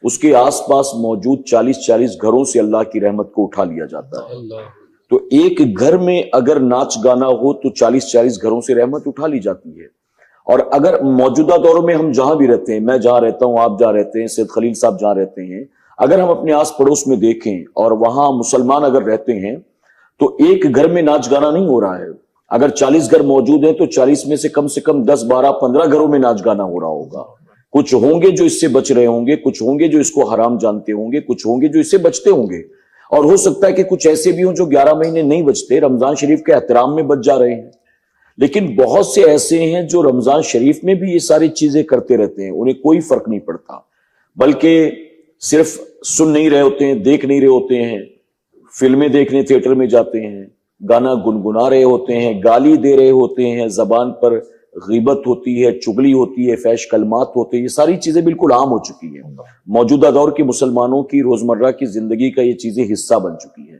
اس کے آس پاس موجود 40 گھروں سے اللہ کی رحمت کو اٹھا لیا جاتا ہے۔ تو ایک گھر میں اگر ناچ گانا ہو تو 40 گھروں سے رحمت اٹھا لی جاتی ہے۔ اور اگر موجودہ دور میں ہم جہاں بھی رہتے ہیں، میں جہاں رہتا ہوں، آپ جہاں رہتے ہیں، سید خلیل صاحب جہاں رہتے ہیں، اگر ہم اپنے آس پڑوس میں دیکھیں اور وہاں مسلمان اگر رہتے ہیں تو ایک گھر میں ناچ گانا نہیں ہو رہا ہے۔ اگر 40 گھر موجود ہیں تو 40 میں سے کم 10 12 15 گھروں میں ناچ گانا ہو رہا ہوگا۔ کچھ ہوں گے جو اس سے بچ رہے ہوں گے، کچھ ہوں گے جو اس کو حرام جانتے ہوں گے، کچھ ہوں گے جو اس سے بچتے ہوں گے، اور ہو سکتا ہے کہ کچھ ایسے بھی ہوں جو 11 مہینے نہیں بچتے، رمضان شریف کے احترام میں بچ جا رہے ہیں۔ لیکن بہت سے ایسے ہیں جو رمضان شریف میں بھی یہ ساری چیزیں کرتے رہتے ہیں، انہیں کوئی فرق نہیں پڑتا، بلکہ صرف سن نہیں رہے ہوتے ہیں، دیکھ نہیں رہے ہوتے ہیں، فلمیں دیکھنے تھیٹر میں جاتے ہیں، گانا گنگنا رہے ہوتے ہیں، گالی دے رہے ہوتے ہیں، زبان پر غیبت ہوتی ہے، چغلی ہوتی ہے، فحش کلمات ہوتے ہیں، یہ ساری چیزیں بالکل عام ہو چکی ہیں۔ موجودہ دور کے مسلمانوں کی روزمرہ کی زندگی کا یہ چیزیں حصہ بن چکی ہیں،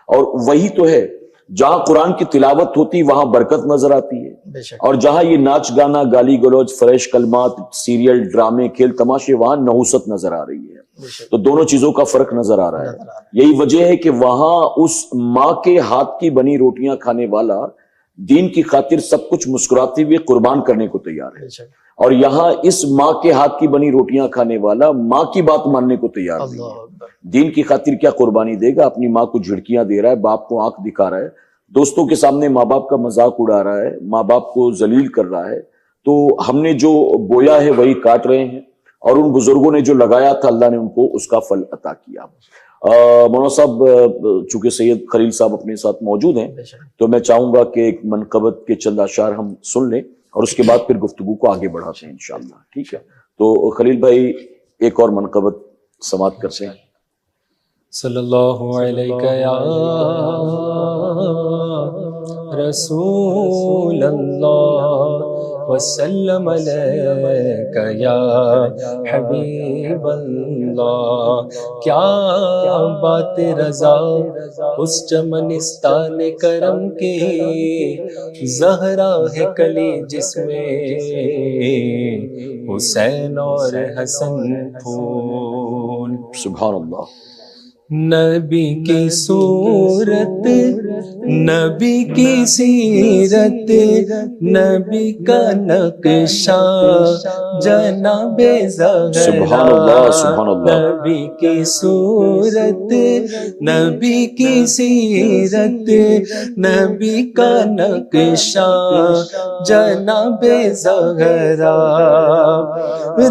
اور وہی تو ہے جہاں قرآن کی تلاوت ہوتی وہاں برکت نظر آتی ہے، اور جہاں یہ ناچ گانا، گالی گلوچ، فحش کلمات، سیریل، ڈرامے، کھیل تماشے، وہاں نحوست نظر آ رہی ہے۔ تو دونوں چیزوں کا فرق نظر آ رہا ہے۔ یہی وجہ ہے کہ وہاں اس ماں کے ہاتھ کی بنی روٹیاں کھانے والا دین کی خاطر سب کچھ مسکراتے ہوئے قربان کرنے کو تیار ہے، اور یہاں اس ماں کے ہاتھ کی بنی روٹیاں کھانے والا ماں کی بات ماننے کو تیار نہیں ہے۔ دین کی خاطر کیا قربانی دے گا؟ اپنی ماں کو جھڑکیاں دے رہا ہے، باپ کو آنکھ دکھا رہا ہے، دوستوں کے سامنے ماں باپ کا مذاق اڑا رہا ہے، ماں باپ کو ذلیل کر رہا ہے۔ تو ہم نے جو بویا ہے وہی کاٹ رہے ہیں، اور ان بزرگوں نے جو لگایا تھا اللہ نے ان کو اس کا پھل عطا کیا۔ مولانا صاحب چونکہ سید خلیل صاحب اپنے ساتھ موجود ہیں تو میں چاہوں گا کہ ایک منقبت کے چند اشعار ہم سن لیں اور اس کے بعد پھر گفتگو کو آگے بڑھاتے ہیں انشاءاللہ، ٹھیک ہے؟ تو خلیل بھائی ایک اور منقبت سماعت کرتے ہیں۔ صلی اللہ علیہ یا رسول اللہ وسلم علیک یا حبیب اللہ. کیا بات رضا اس چمنستان کرم کی، زہرا ہے کلی جس میں حسین اور حسن پھول. سبحان اللہ. نبی کی صورت، نبی کی سیرت، نبی کا نقشہ جناب زہرا. سبحان اللہ سبحان اللہ. نبی کی صورت، نبی کی سیرت، نبی کا نقشہ جناب زہرا.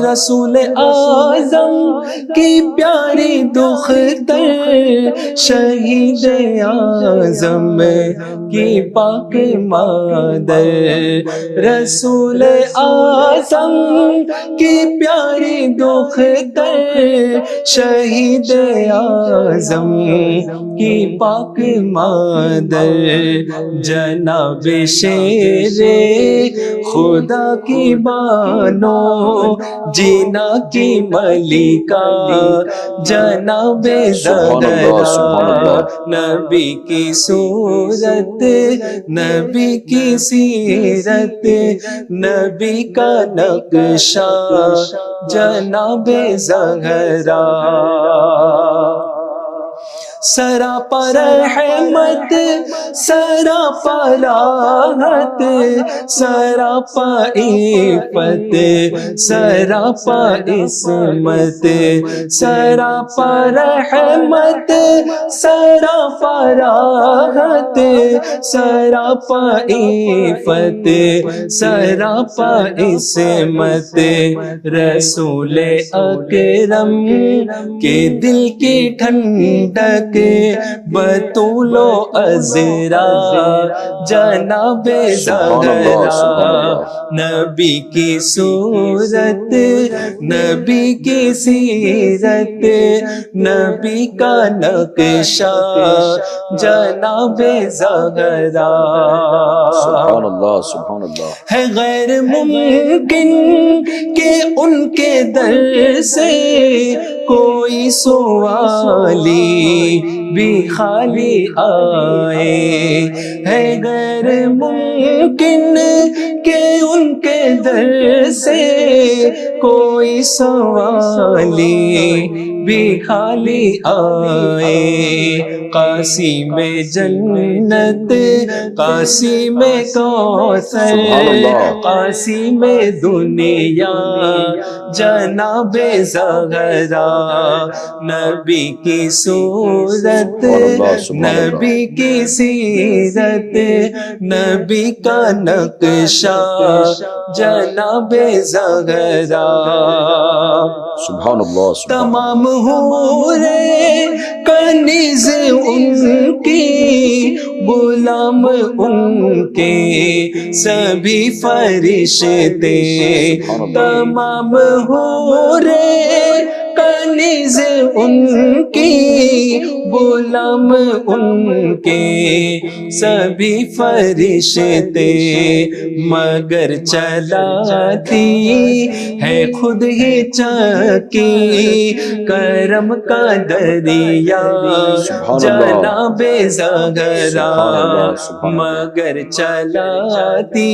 رسول اعظم کی پیاری دختر، شہید اعظم کی پاک مادر. رسول اعظم کی پیاری دختر، شہید اعظم کی پاک مادر. جناب شیر خدا کی بانو، جینا کی ملکہ جناب زہرا. نبی کی صورت، نبی کی سیرت، نبی کا نقشہ جناب زہرا. سراپا رحمت، سراپا راحت، سراپا عفت، سراپا عصمت، سراپا رحمت، سراپا راحت، سراپا عفت، سراپا عصمت. رسول اکرم کے دل کی ٹھنڈک، بطول و عذرا جناب زہرا. نبی کی صورت، نبی کی سیرت، نبی کا نقشہ جناب زہرا. سبحان اللہ سبحان اللہ. ہے غیر ممکن کہ ان کے در سے کوئی سوالی بھی خالی آئے. ہے غیر ممکن کہ ان کے در سے کوئی سوالی بھی خالی آئے. قاسم جنت، قاسم کوثر، قاسم دنیا جناب زہرا. نبی کی صورت، نبی کی سیرت، نبی کا نقشہ جناب زہرا. سبحان اللہ. تمام حوریں کنیز ان کی، غلام ان کے سبھی فرشتے. تمام حوریں کنیز ان کی، غلام ان کے سبھی فرشتے. مگر چلاتی ہے خود ہی چکی کرم کا دریا جناب زہرا. مگر چلاتی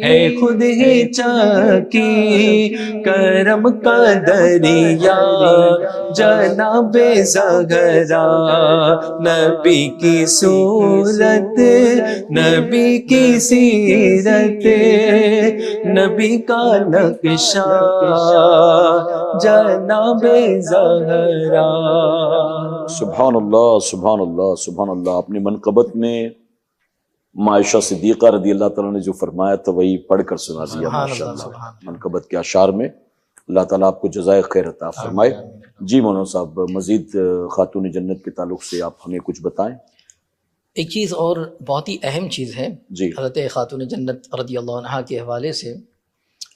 ہے خود ہی چکی کرم کا دریا جناب زہرا. نبی کی صورت، نبی کی سیرت، نبی کا نقشہ جناب زہرا. سبحان اللہ سبحان اللہ سبحان اللہ. اپنی منقبت میں عائشہ صدیقہ رضی اللہ تعالیٰ نے جو فرمایا تھا وہی پڑھ کر سنا دیا. ماشاءاللہ منقبت کے اشعار میں. اللہ تعالیٰ آپ کو جزائے خیر عطا فرمائے. جی مولانا صاحب، مزید خاتون جنت کے تعلق سے آپ ہمیں کچھ بتائیں. ایک چیز اور بہت ہی اہم چیز ہے جی حضرت خاتون جنت رضی اللہ عنہا کے حوالے سے،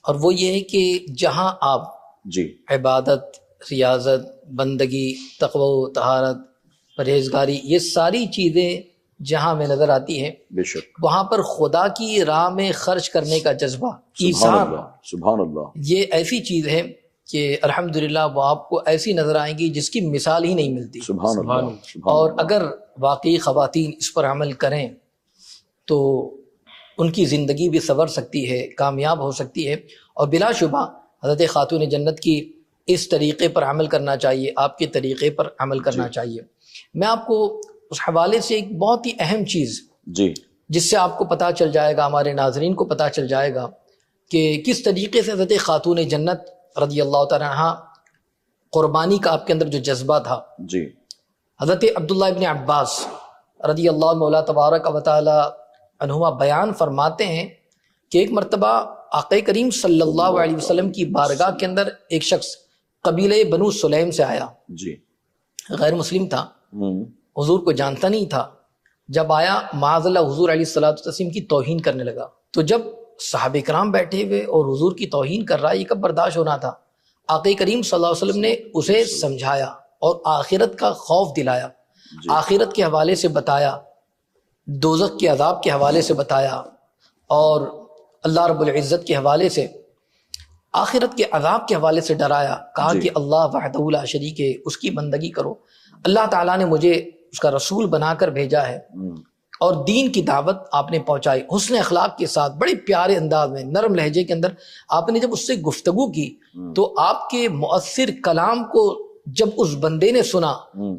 اور وہ یہ ہے کہ جہاں آپ جی عبادت، ریاضت، بندگی، تقوی و طہارت، پرہیزگاری، یہ ساری چیزیں جہاں میں نظر آتی ہے بے شک، وہاں پر خدا کی راہ میں خرچ کرنے کا جذبہ، سبحان ایثار، اللہ، سبحان اللہ، یہ ایسی چیز ہے کہ الحمدللہ وہ آپ کو ایسی نظر آئیں گی جس کی مثال ہی نہیں ملتی. سبحان اللہ، سبحان اور اللہ، اگر واقعی خواتین اس پر عمل کریں تو ان کی زندگی بھی سنور سکتی ہے، کامیاب ہو سکتی ہے. اور بلا شبہ حضرت خاتون جنت کی اس طریقے پر عمل کرنا چاہیے، آپ کے طریقے پر عمل کرنا چاہیے. میں آپ کو اس حوالے سے ایک بہت ہی اہم چیز جی جس سے آپ کو پتہ چل جائے گا، ہمارے ناظرین کو پتہ چل جائے گا کہ کس طریقے سے حضرت خاتون جنت رضی اللہ تعالیٰ عنہ قربانی کا آپ کے اندر جو جذبہ تھا. جی، حضرت عبداللہ ابن عباس رضی اللہ مولا تبارک و تعالی عنہما بیان فرماتے ہیں کہ ایک مرتبہ آقا کریم صلی اللہ علیہ وسلم کی بارگاہ کے اندر ایک شخص قبیلہ بنو سلیم سے آیا، جی، غیر مسلم تھا، ہوں، حضور کو جانتا نہیں تھا. جب آیا معاذ اللہ حضور علیہ الصلوۃ والتسلیم کی توہین کرنے لگا. تو جب صحابہ کرام بیٹھے ہوئے اور حضور کی توہین کر رہا ہے، یہ کب برداشت ہونا تھا. آقا کریم صلی اللہ علیہ وسلم نے اسے سمجھایا اور آخرت کا خوف دلایا، آخرت کے حوالے سے بتایا، دوزخ کے عذاب کے حوالے سے بتایا، اور اللہ رب العزت کے حوالے سے آخرت کے عذاب کے حوالے سے ڈرایا. کہا کہ اللہ وحدہ لا شریک ہے، اس کی بندگی کرو، اللہ تعالیٰ نے مجھے اس کا رسول بنا کر بھیجا ہے، اور دین کی دعوت آپ نے پہنچائی حسن اخلاق کے ساتھ، بڑے پیارے انداز میں، نرم لہجے کے اندر. آپ نے جب اس سے گفتگو کی تو آپ کے مؤثر کلام کو جب اس بندے نے سنا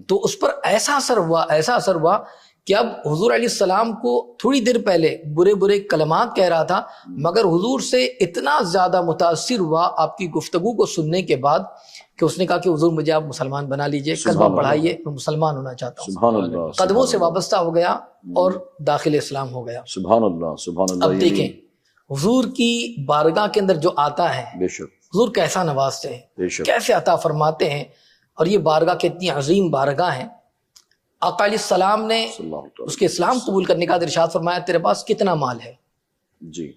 تو اس پر ایسا اثر ہوا کہ اب حضور علیہ السلام کو تھوڑی دیر پہلے برے برے کلمات کہہ رہا تھا، مگر حضور سے اتنا زیادہ متاثر ہوا آپ کی گفتگو کو سننے کے بعد کہ اس نے کہا کہ حضور مجھے آپ مسلمان بنا لیجئے، کلمہ پڑھائیے، میں مسلمان ہونا چاہتا ہوں. سبحان اللہ، قدموں سے وابستہ ہو گیا اور داخل اسلام ہو گیا. سبحان اللہ، سبحان اللہ. اب دیکھیں حضور کی بارگاہ کے اندر جو آتا ہے، بے شک، حضور کیسا نوازتے ہیں، بے شک، کیسے عطا فرماتے ہیں. اور یہ بارگاہ کتنی عظیم بارگاہ ہے. آقا علیہ السلام نے صلی اللہ علیہ اس کے اسلام قبول کرنے کا ارشاد فرمایا تیرے پاس کتنا مال ہے؟ وسلم. جی،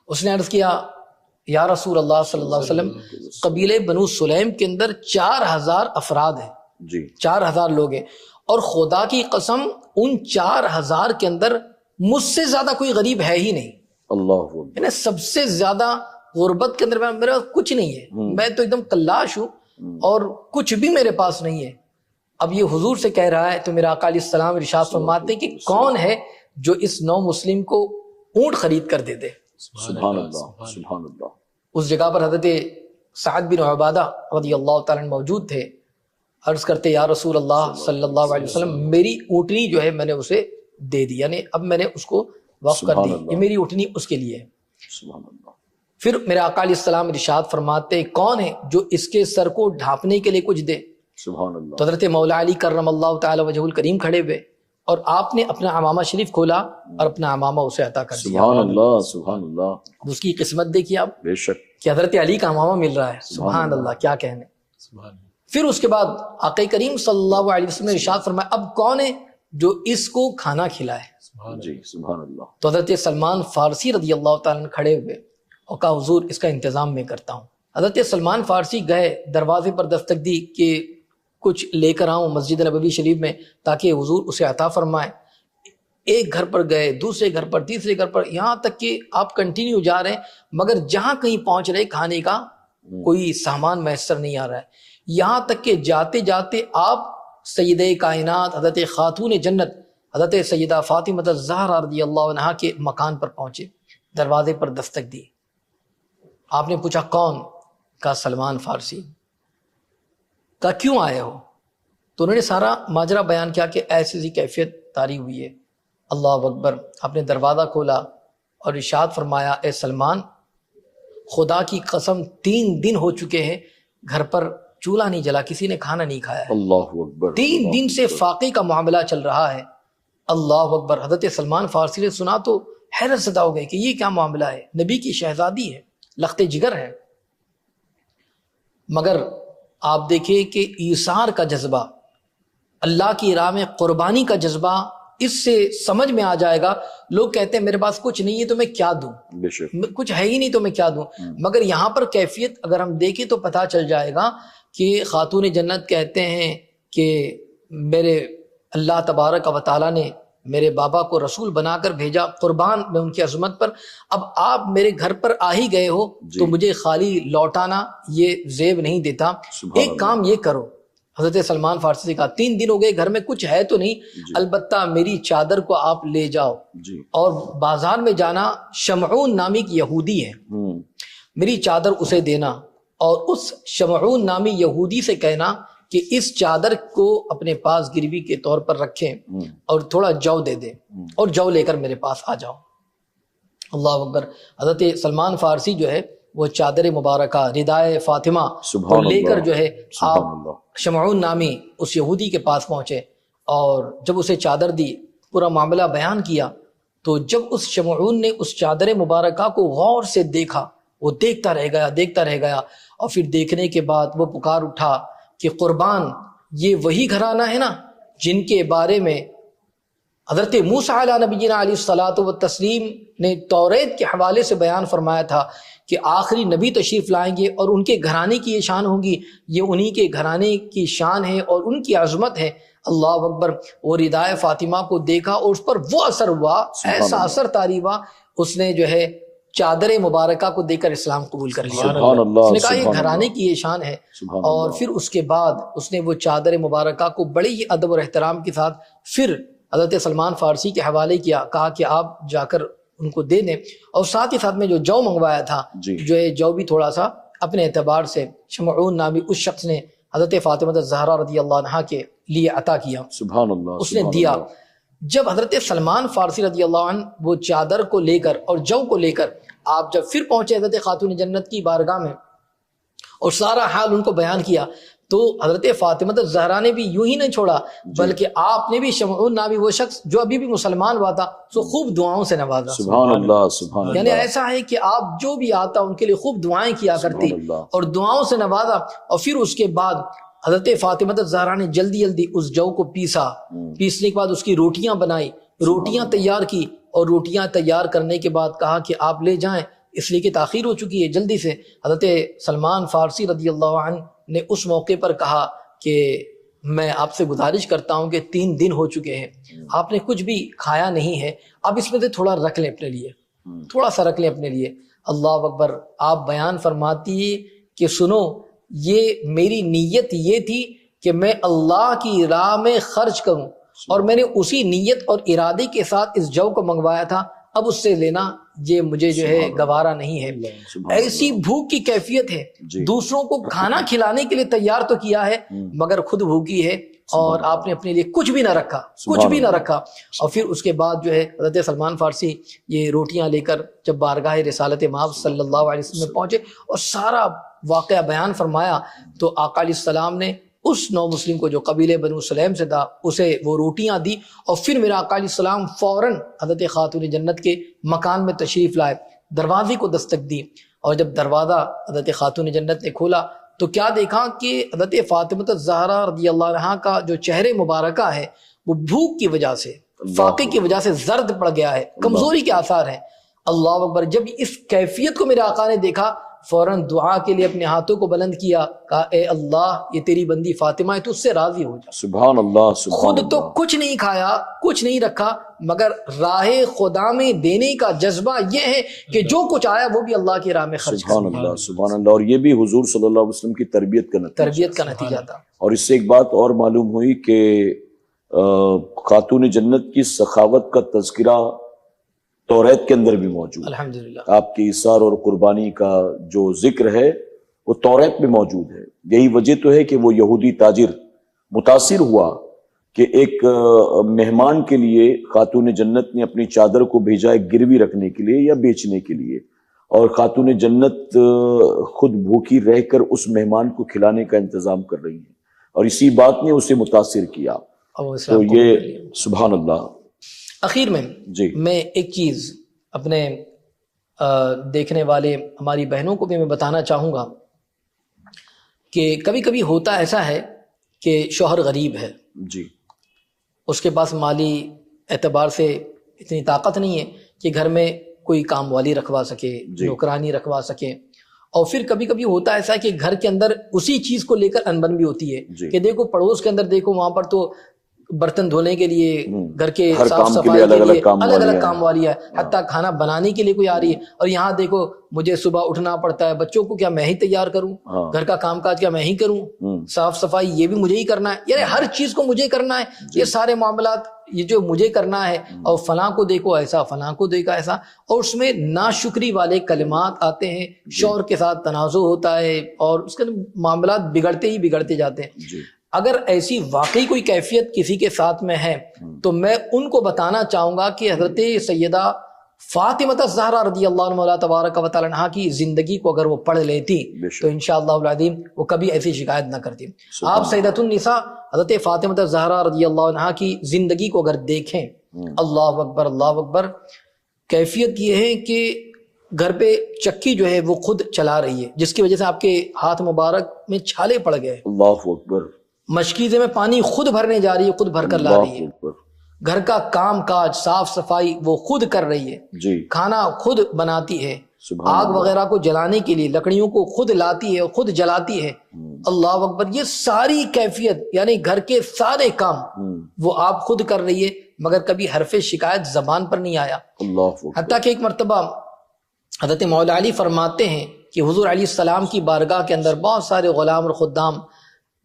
اس نے عرض کیا یا رسول اللہ صلی اللہ علیہ وسلم قبیلے بنو سلیم کے اندر 4000 افراد ہیں، جی، 4000 لوگ ہیں، اور خدا کی قسم ان 4000 کے اندر مجھ سے زیادہ کوئی غریب ہے ہی نہیں. اللہ اکبر. یعنی سب سے زیادہ غربت کے اندر میرے پاس کچھ نہیں ہے، میں تو ایک دم کلاش ہوں اور کچھ بھی میرے پاس نہیں ہے. اب یہ حضور سے کہہ رہا ہے تو میرا آقا علیہ السلام ارشاد فرماتے ہیں کہ کون ہے جو اس نو مسلم کو اونٹ خرید کر دے دے. سبحان اللہ، سبحان اللہ. اس جگہ پر حضرت سعد بن عبادہ رضی اللہ تعالیٰ عنہ موجود تھے. عرض کرتے یا رسول اللہ صلی اللہ علیہ وسلم میری اونٹنی جو ہے میں نے اسے دے دی، یعنی اب میں نے اس کو وقف کر دی، یہ میری اونٹنی اس کے لیے ہے. سبحان اللہ. پھر میرے آقا علیہ السلام ارشاد فرماتے کون ہے جو اس کے سر کو ڈھانپنے کے لیے کچھ دے؟ سبحان اللہ. تو حضرت مولا علی کرم اللہ تعالی وجہ الکریم کھڑے ہوئے اور آپ نے اپنا عمامہ شریف کھولا اور اپنا عمامہ اسے عطا کر دیا. سبحان اللہ، سبحان اللہ. اس کی قسمت دیکھیے آپ بے شک. کہ حضرت علی کا عمامہ مل رہا ہے. سبحان اللہ، کیا کہنے. پھر اس کے بعد آقا کریم صلی اللہ علیہ وسلم نے ارشاد فرمایا اب کون ہے جو اس کو کھانا کھلائے؟ جی، سبحان اللہ. تو حضرت سلمان فارسی رضی اللہ تعالیٰ عنہ کھڑے ہوئے اور کہا حضور اس کا انتظام میں کرتا ہوں. حضرت سلمان فارسی گئے، دروازے پر دستک دی کہ کچھ لے کر آؤں مسجد نبوی شریف میں تاکہ حضور اسے عطا فرمائے. ایک گھر پر گئے، دوسرے گھر پر، تیسرے گھر پر، یہاں تک کہ آپ کنٹینیو جا رہے ہیں مگر جہاں کہیں پہنچ رہے کھانے کا کوئی سامان میسر نہیں آ رہا ہے. یہاں تک کہ جاتے جاتے آپ سیدہ کائنات حضرت خاتون جنت حضرت سیدہ فاطمہ الزہرا رضی اللہ عنہا کے مکان پر پہنچے، دروازے پر دستک دی. آپ نے پوچھا کون؟ کہا سلمان فارسی. کہا کیوں آئے ہو؟ تو انہوں نے سارا ماجرا بیان کیا کہ ایسی سی کیفیت طاری ہوئی ہے. اللہ اکبر. آپ نے دروازہ کھولا اور ارشاد فرمایا اے سلمان خدا کی قسم 3 دن ہو چکے ہیں گھر پر چولہا نہیں جلا، کسی نے کھانا نہیں کھایا ہے. اللہ اکبر. 3 دن سے فاقے کا معاملہ چل رہا ہے. اللہ اکبر. حضرت سلمان فارسی نے سنا تو حیرت زدہ ہو گئے کہ یہ کیا معاملہ ہے، نبی کی شہزادی ہے، لخت جگر ہے. مگر آپ دیکھیں کہ ایثار کا جذبہ، اللہ کی راہ میں قربانی کا جذبہ، اس سے سمجھ میں آ جائے گا. لوگ کہتے ہیں میرے پاس کچھ نہیں ہے تو میں کیا دوں، بے شک. کچھ ہے ہی نہیں تو میں کیا دوں. مگر یہاں پر کیفیت اگر ہم دیکھیں تو پتہ چل جائے گا کہ خاتون جنت کہتے ہیں کہ میرے اللہ تبارک و تعالیٰ نے میرے بابا کو رسول بنا کر بھیجا، قربان میں ان کی عظمت پر، اب آپ میرے گھر پر آ ہی گئے ہو تو مجھے خالی لوٹانا یہ زیب نہیں دیتا، ایک کام یہ کرو۔ حضرت سلمان فارسی سے کہا 3 دن ہو گئے گھر میں کچھ ہے تو نہیں، البتہ میری چادر کو آپ لے جاؤ اور بازار میں جانا، شمعون نامی کی یہودی ہے، میری چادر اسے دینا اور اس شمعون نامی یہودی سے کہنا کہ اس چادر کو اپنے پاس گروی کے طور پر رکھیں اور تھوڑا جو دے دیں اور جو لے کر میرے پاس آ جاؤ۔ اللہ اکبر۔ حضرت سلمان فارسی جو ہے وہ چادر مبارکہ ردائے فاطمہ کو لے کر جو ہے آپ شمعون نامی اس یہودی کے پاس پہنچے، اور جب اسے چادر دی، پورا معاملہ بیان کیا، تو جب اس شمعون نے اس چادر مبارکہ کو غور سے دیکھا، وہ دیکھتا رہ گیا اور پھر دیکھنے کے بعد وہ پکار اٹھا کہ قربان یہ وہی گھرانہ ہے نا جن کے بارے میں حضرت موسیٰ علیہ نبینا علیہ الصلاۃ والتسلیم نے توریت کے حوالے سے بیان فرمایا تھا کہ آخری نبی تشریف لائیں گے اور ان کے گھرانے کی یہ شان ہوگی، یہ انہی کے گھرانے کی شان ہے اور ان کی عظمت ہے۔ اللہ اکبر۔ وہ ردائے فاطمہ کو دیکھا اور اس پر وہ اثر ہوا، ایسا اثر طاری ہوا، اس نے جو ہے چادر مبارکہ کو دے کر اسلام قبول کر لیا۔ اس نے کہا یہ گھرانے کی یہ شان ہے، اور پھر اس کے بعد اس نے وہ چادر مبارکہ کو بڑے ہی ادب اور احترام کے ساتھ پھر حضرت سلمان فارسی کے حوالے کیا، کہا کہ آپ جا کر ان کو دے دیں، اور ساتھ ہی ساتھ میں جو منگوایا تھا جو ہے جو بھی تھوڑا سا اپنے اعتبار سے شمعون نامی اس شخص نے حضرت فاطمہ الزہرا رضی اللہ عنہا کے لیے عطا کیا، سبحان اللہ، اس نے دیا۔ جب حضرت سلمان فارسی رضی اللہ عنہ وہ چادر کو لے کر اور جو کو لے کر آپ جب پھر پہنچے حضرت خاتون جنت کی بارگاہ میں اور سارا حال ان کو بیان کیا، تو حضرت فاطمہ الزہرا نے بھی یوں ہی نہیں چھوڑا، بلکہ آپ نے بھی شمعون نامی وہ شخص جو ابھی بھی مسلمان ہوا تھا تو خوب دعاؤں سے نوازا۔ سبحان اللہ، سبحان اللہ۔ یعنی ایسا ہے کہ آپ جو بھی آتا ان کے لیے خوب دعائیں کیا کرتی اور دعاؤں سے نوازا، اور پھر اس کے بعد حضرت فاطمہ الزہرا نے جلدی اس جو کو پیسنے کے بعد اس کی روٹیاں بنائی، روٹیاں تیار کی، اور روٹیاں تیار کرنے کے بعد کہا کہ آپ لے جائیں، اس لیے کہ تاخیر ہو چکی ہے، جلدی سے۔ حضرت سلمان فارسی رضی اللہ عنہ نے اس موقع پر کہا کہ میں آپ سے گزارش کرتا ہوں کہ 3 دن ہو چکے ہیں، آپ نے کچھ بھی کھایا نہیں ہے، آپ اس میں سے تھوڑا رکھ لیں اپنے لیے، تھوڑا سا رکھ لیں اپنے لیے۔ اللہ اکبر۔ آپ بیان فرماتی ہے کہ سنو، یہ میری نیت یہ تھی کہ میں اللہ کی راہ میں خرچ کروں، اور میں نے اسی نیت اور ارادے کے ساتھ اس جو کو منگوایا تھا، اب اس سے لینا یہ مجھے جو ہے گوارا نہیں ہے۔ ایسی بھوک کی کیفیت ہے، دوسروں کو کھانا کھلانے کے لیے تیار تو کیا ہے مگر خود بھوکی ہے، اور آپ نے اپنے لیے کچھ بھی نہ رکھا۔ اور پھر اس کے بعد جو ہے حضرت سلمان فارسی یہ روٹیاں لے کر جب بارگاہ رسالت مآب صلی اللہ علیہ وسلم میں پہنچے اور سارا واقعہ بیان فرمایا، تو آقا علیہ السلام نے اس نو مسلم کو جو قبیلے بنو سلیم سے تھا اسے وہ روٹیاں دی، اور پھر میرا آقا علیہ السلام فوراً حضرت خاتون جنت کے مکان میں تشریف لائے، دروازے کو دستک دی، اور جب دروازہ حضرت خاتون جنت نے کھولا تو کیا دیکھا کہ حضرت فاطمہ الزہرا رضی اللہ عنہا کا جو چہرے مبارکہ ہے وہ بھوک کی وجہ سے، فاقے کی وجہ سے زرد پڑ گیا ہے، کمزوری کے آثار ہیں۔ اللہ اکبر۔ جب اس کیفیت کو میرے آقا نے دیکھا، فوراً دعا کے لیے اپنے ہاتھوں کو بلند کیا، کہا اے اللہ یہ تیری بندی فاطمہ ہے، تو اس سے راضی ہو جا۔ سبحان اللہ، سبحان خود اللہ۔ تو کچھ نہیں کھایا، کچھ نہیں رکھا، مگر راہ خدا میں دینے کا جذبہ یہ ہے کہ جو کچھ آیا وہ بھی اللہ کی راہ میں خرچ کر۔ سبحان اللہ، سبحان اللہ۔ اور یہ بھی حضور صلی اللہ علیہ وسلم کی تربیت کا نتیجہ تھا۔ اور اس سے ایک بات اور معلوم ہوئی کہ خاتون جنت کی سخاوت کا تذکرہ توریت کے اندر بھی موجود ہے۔ الحمدللہ۔ آپ کی ایثار اور قربانی کا جو ذکر ہے وہ توریت میں موجود ہے۔ یہی وجہ تو ہے کہ وہ یہودی تاجر متاثر ہوا کہ ایک مہمان کے لیے خاتون جنت نے اپنی چادر کو بھیجا ہے گروی رکھنے کے لیے یا بیچنے کے لیے، اور خاتون جنت خود بھوکی رہ کر اس مہمان کو کھلانے کا انتظام کر رہی ہیں، اور اسی بات نے اسے متاثر کیا۔ تو یہ سبحان اللہ۔ اخیر میں میں ایک چیز اپنے دیکھنے والے ہماری بہنوں کو بھی میں بتانا چاہوں گا کہ کبھی کبھی ہوتا ایسا ہے کہ شوہر غریب ہے، اس کے پاس مالی اعتبار سے اتنی طاقت نہیں ہے کہ گھر میں کوئی کام والی رکھوا سکے، نوکرانی رکھوا سکے، اور پھر کبھی کبھی ہوتا ایسا ہے کہ گھر کے اندر اسی چیز کو لے کر انبن بھی ہوتی ہے کہ دیکھو پڑوس کے اندر دیکھو وہاں پر تو برتن دھونے کے لیے، گھر کے ہر صاف کام کے صفائی لیے کے لیے کام الگ الگ والی کام والی ہے، حتیٰ کھانا بنانے کے لیے کوئی آ رہی ہے، اور یہاں دیکھو مجھے صبح اٹھنا پڑتا ہے، بچوں کو کیا میں ہی تیار کروں، گھر کا کام کاج کیا میں ہی کروں، صاف صفائی یہ بھی مجھے ہی کرنا ہے، یعنی ہر چیز کو مجھے کرنا ہے، یہ سارے معاملات یہ جو مجھے کرنا ہے، اور فلاں کو دیکھو ایسا، فلاں کو دیکھا ایسا، اور اس میں ناشکری والے کلمات آتے ہیں، شوہر کے ساتھ تنازع ہوتا ہے، اور اس کے معاملات بگڑتے ہی بگڑتے جاتے ہیں۔ اگر ایسی واقعی کوئی کیفیت کسی کے ساتھ میں ہے تو میں ان کو بتانا چاہوں گا کہ حضرت سیدہ فاطمہ الزہرا رضی اللہ عنہا تبارک و تعالی عنہا کی زندگی کو اگر وہ پڑھ لیتی تو انشاءاللہ العظیم وہ کبھی ایسی شکایت نہ کرتی۔ آپ سیدۃ النساء حضرت فاطمہ الزہرا رضی اللہ عنہا کی زندگی کو اگر دیکھیں، اللہ اکبر اللہ اکبر، کیفیت یہ ہے کہ گھر پہ چکی جو ہے وہ خود چلا رہی ہے، جس کی وجہ سے آپ کے ہاتھ مبارک میں چھالے پڑ گئے، اللہ اکبر، مشکیزے میں پانی خود بھرنے جا رہی ہے، خود بھر کر لا رہی ہے، گھر کا کام کاج صاف صفائی وہ خود کر رہی ہے، کھانا خود بناتی ہے، آگ وغیرہ کو جلانے کے لیے لکڑیوں کو خود لاتی ہے، خود جلاتی ہے، اللہ اکبر، یہ ساری کیفیت یعنی گھر کے سارے کام وہ آپ خود کر رہی ہے، مگر کبھی حرف شکایت زبان پر نہیں آیا۔ حتیٰ کہ ایک مرتبہ حضرت مولا علی فرماتے ہیں کہ حضور علیہ السلام کی بارگاہ کے اندر بہت سارے غلام اور خدام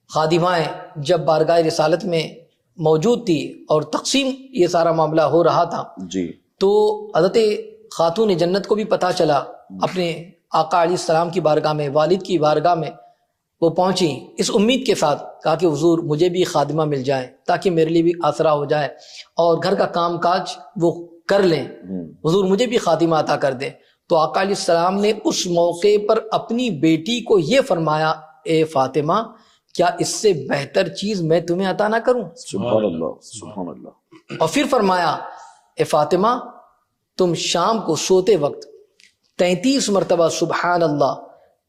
خادمائیں جب بارگاہ رسالت میں موجود تھی اور تقسیم یہ سارا معاملہ ہو رہا تھا تو حضرت خاتون جنت کو بھی پتہ چلا، اپنے آقا علیہ السلام کی بارگاہ میں، والد کی بارگاہ میں وہ پہنچی اس امید کے ساتھ، کہا کہ حضور مجھے بھی خادمہ مل جائے تاکہ میرے لیے بھی آسرا ہو جائے اور گھر کا کام کاج وہ کر لیں، حضور مجھے بھی خادمہ عطا کر دیں۔ تو آقا علیہ السلام نے اس موقع پر اپنی بیٹی کو یہ فرمایا، اے فاطمہ کیا اس سے بہتر چیز میں تمہیں عطا نہ کروں؟ سبحان اللہ سبحان اللہ۔ اور پھر فرمایا، اے فاطمہ تم شام کو سوتے وقت 33 مرتبہ سبحان اللہ،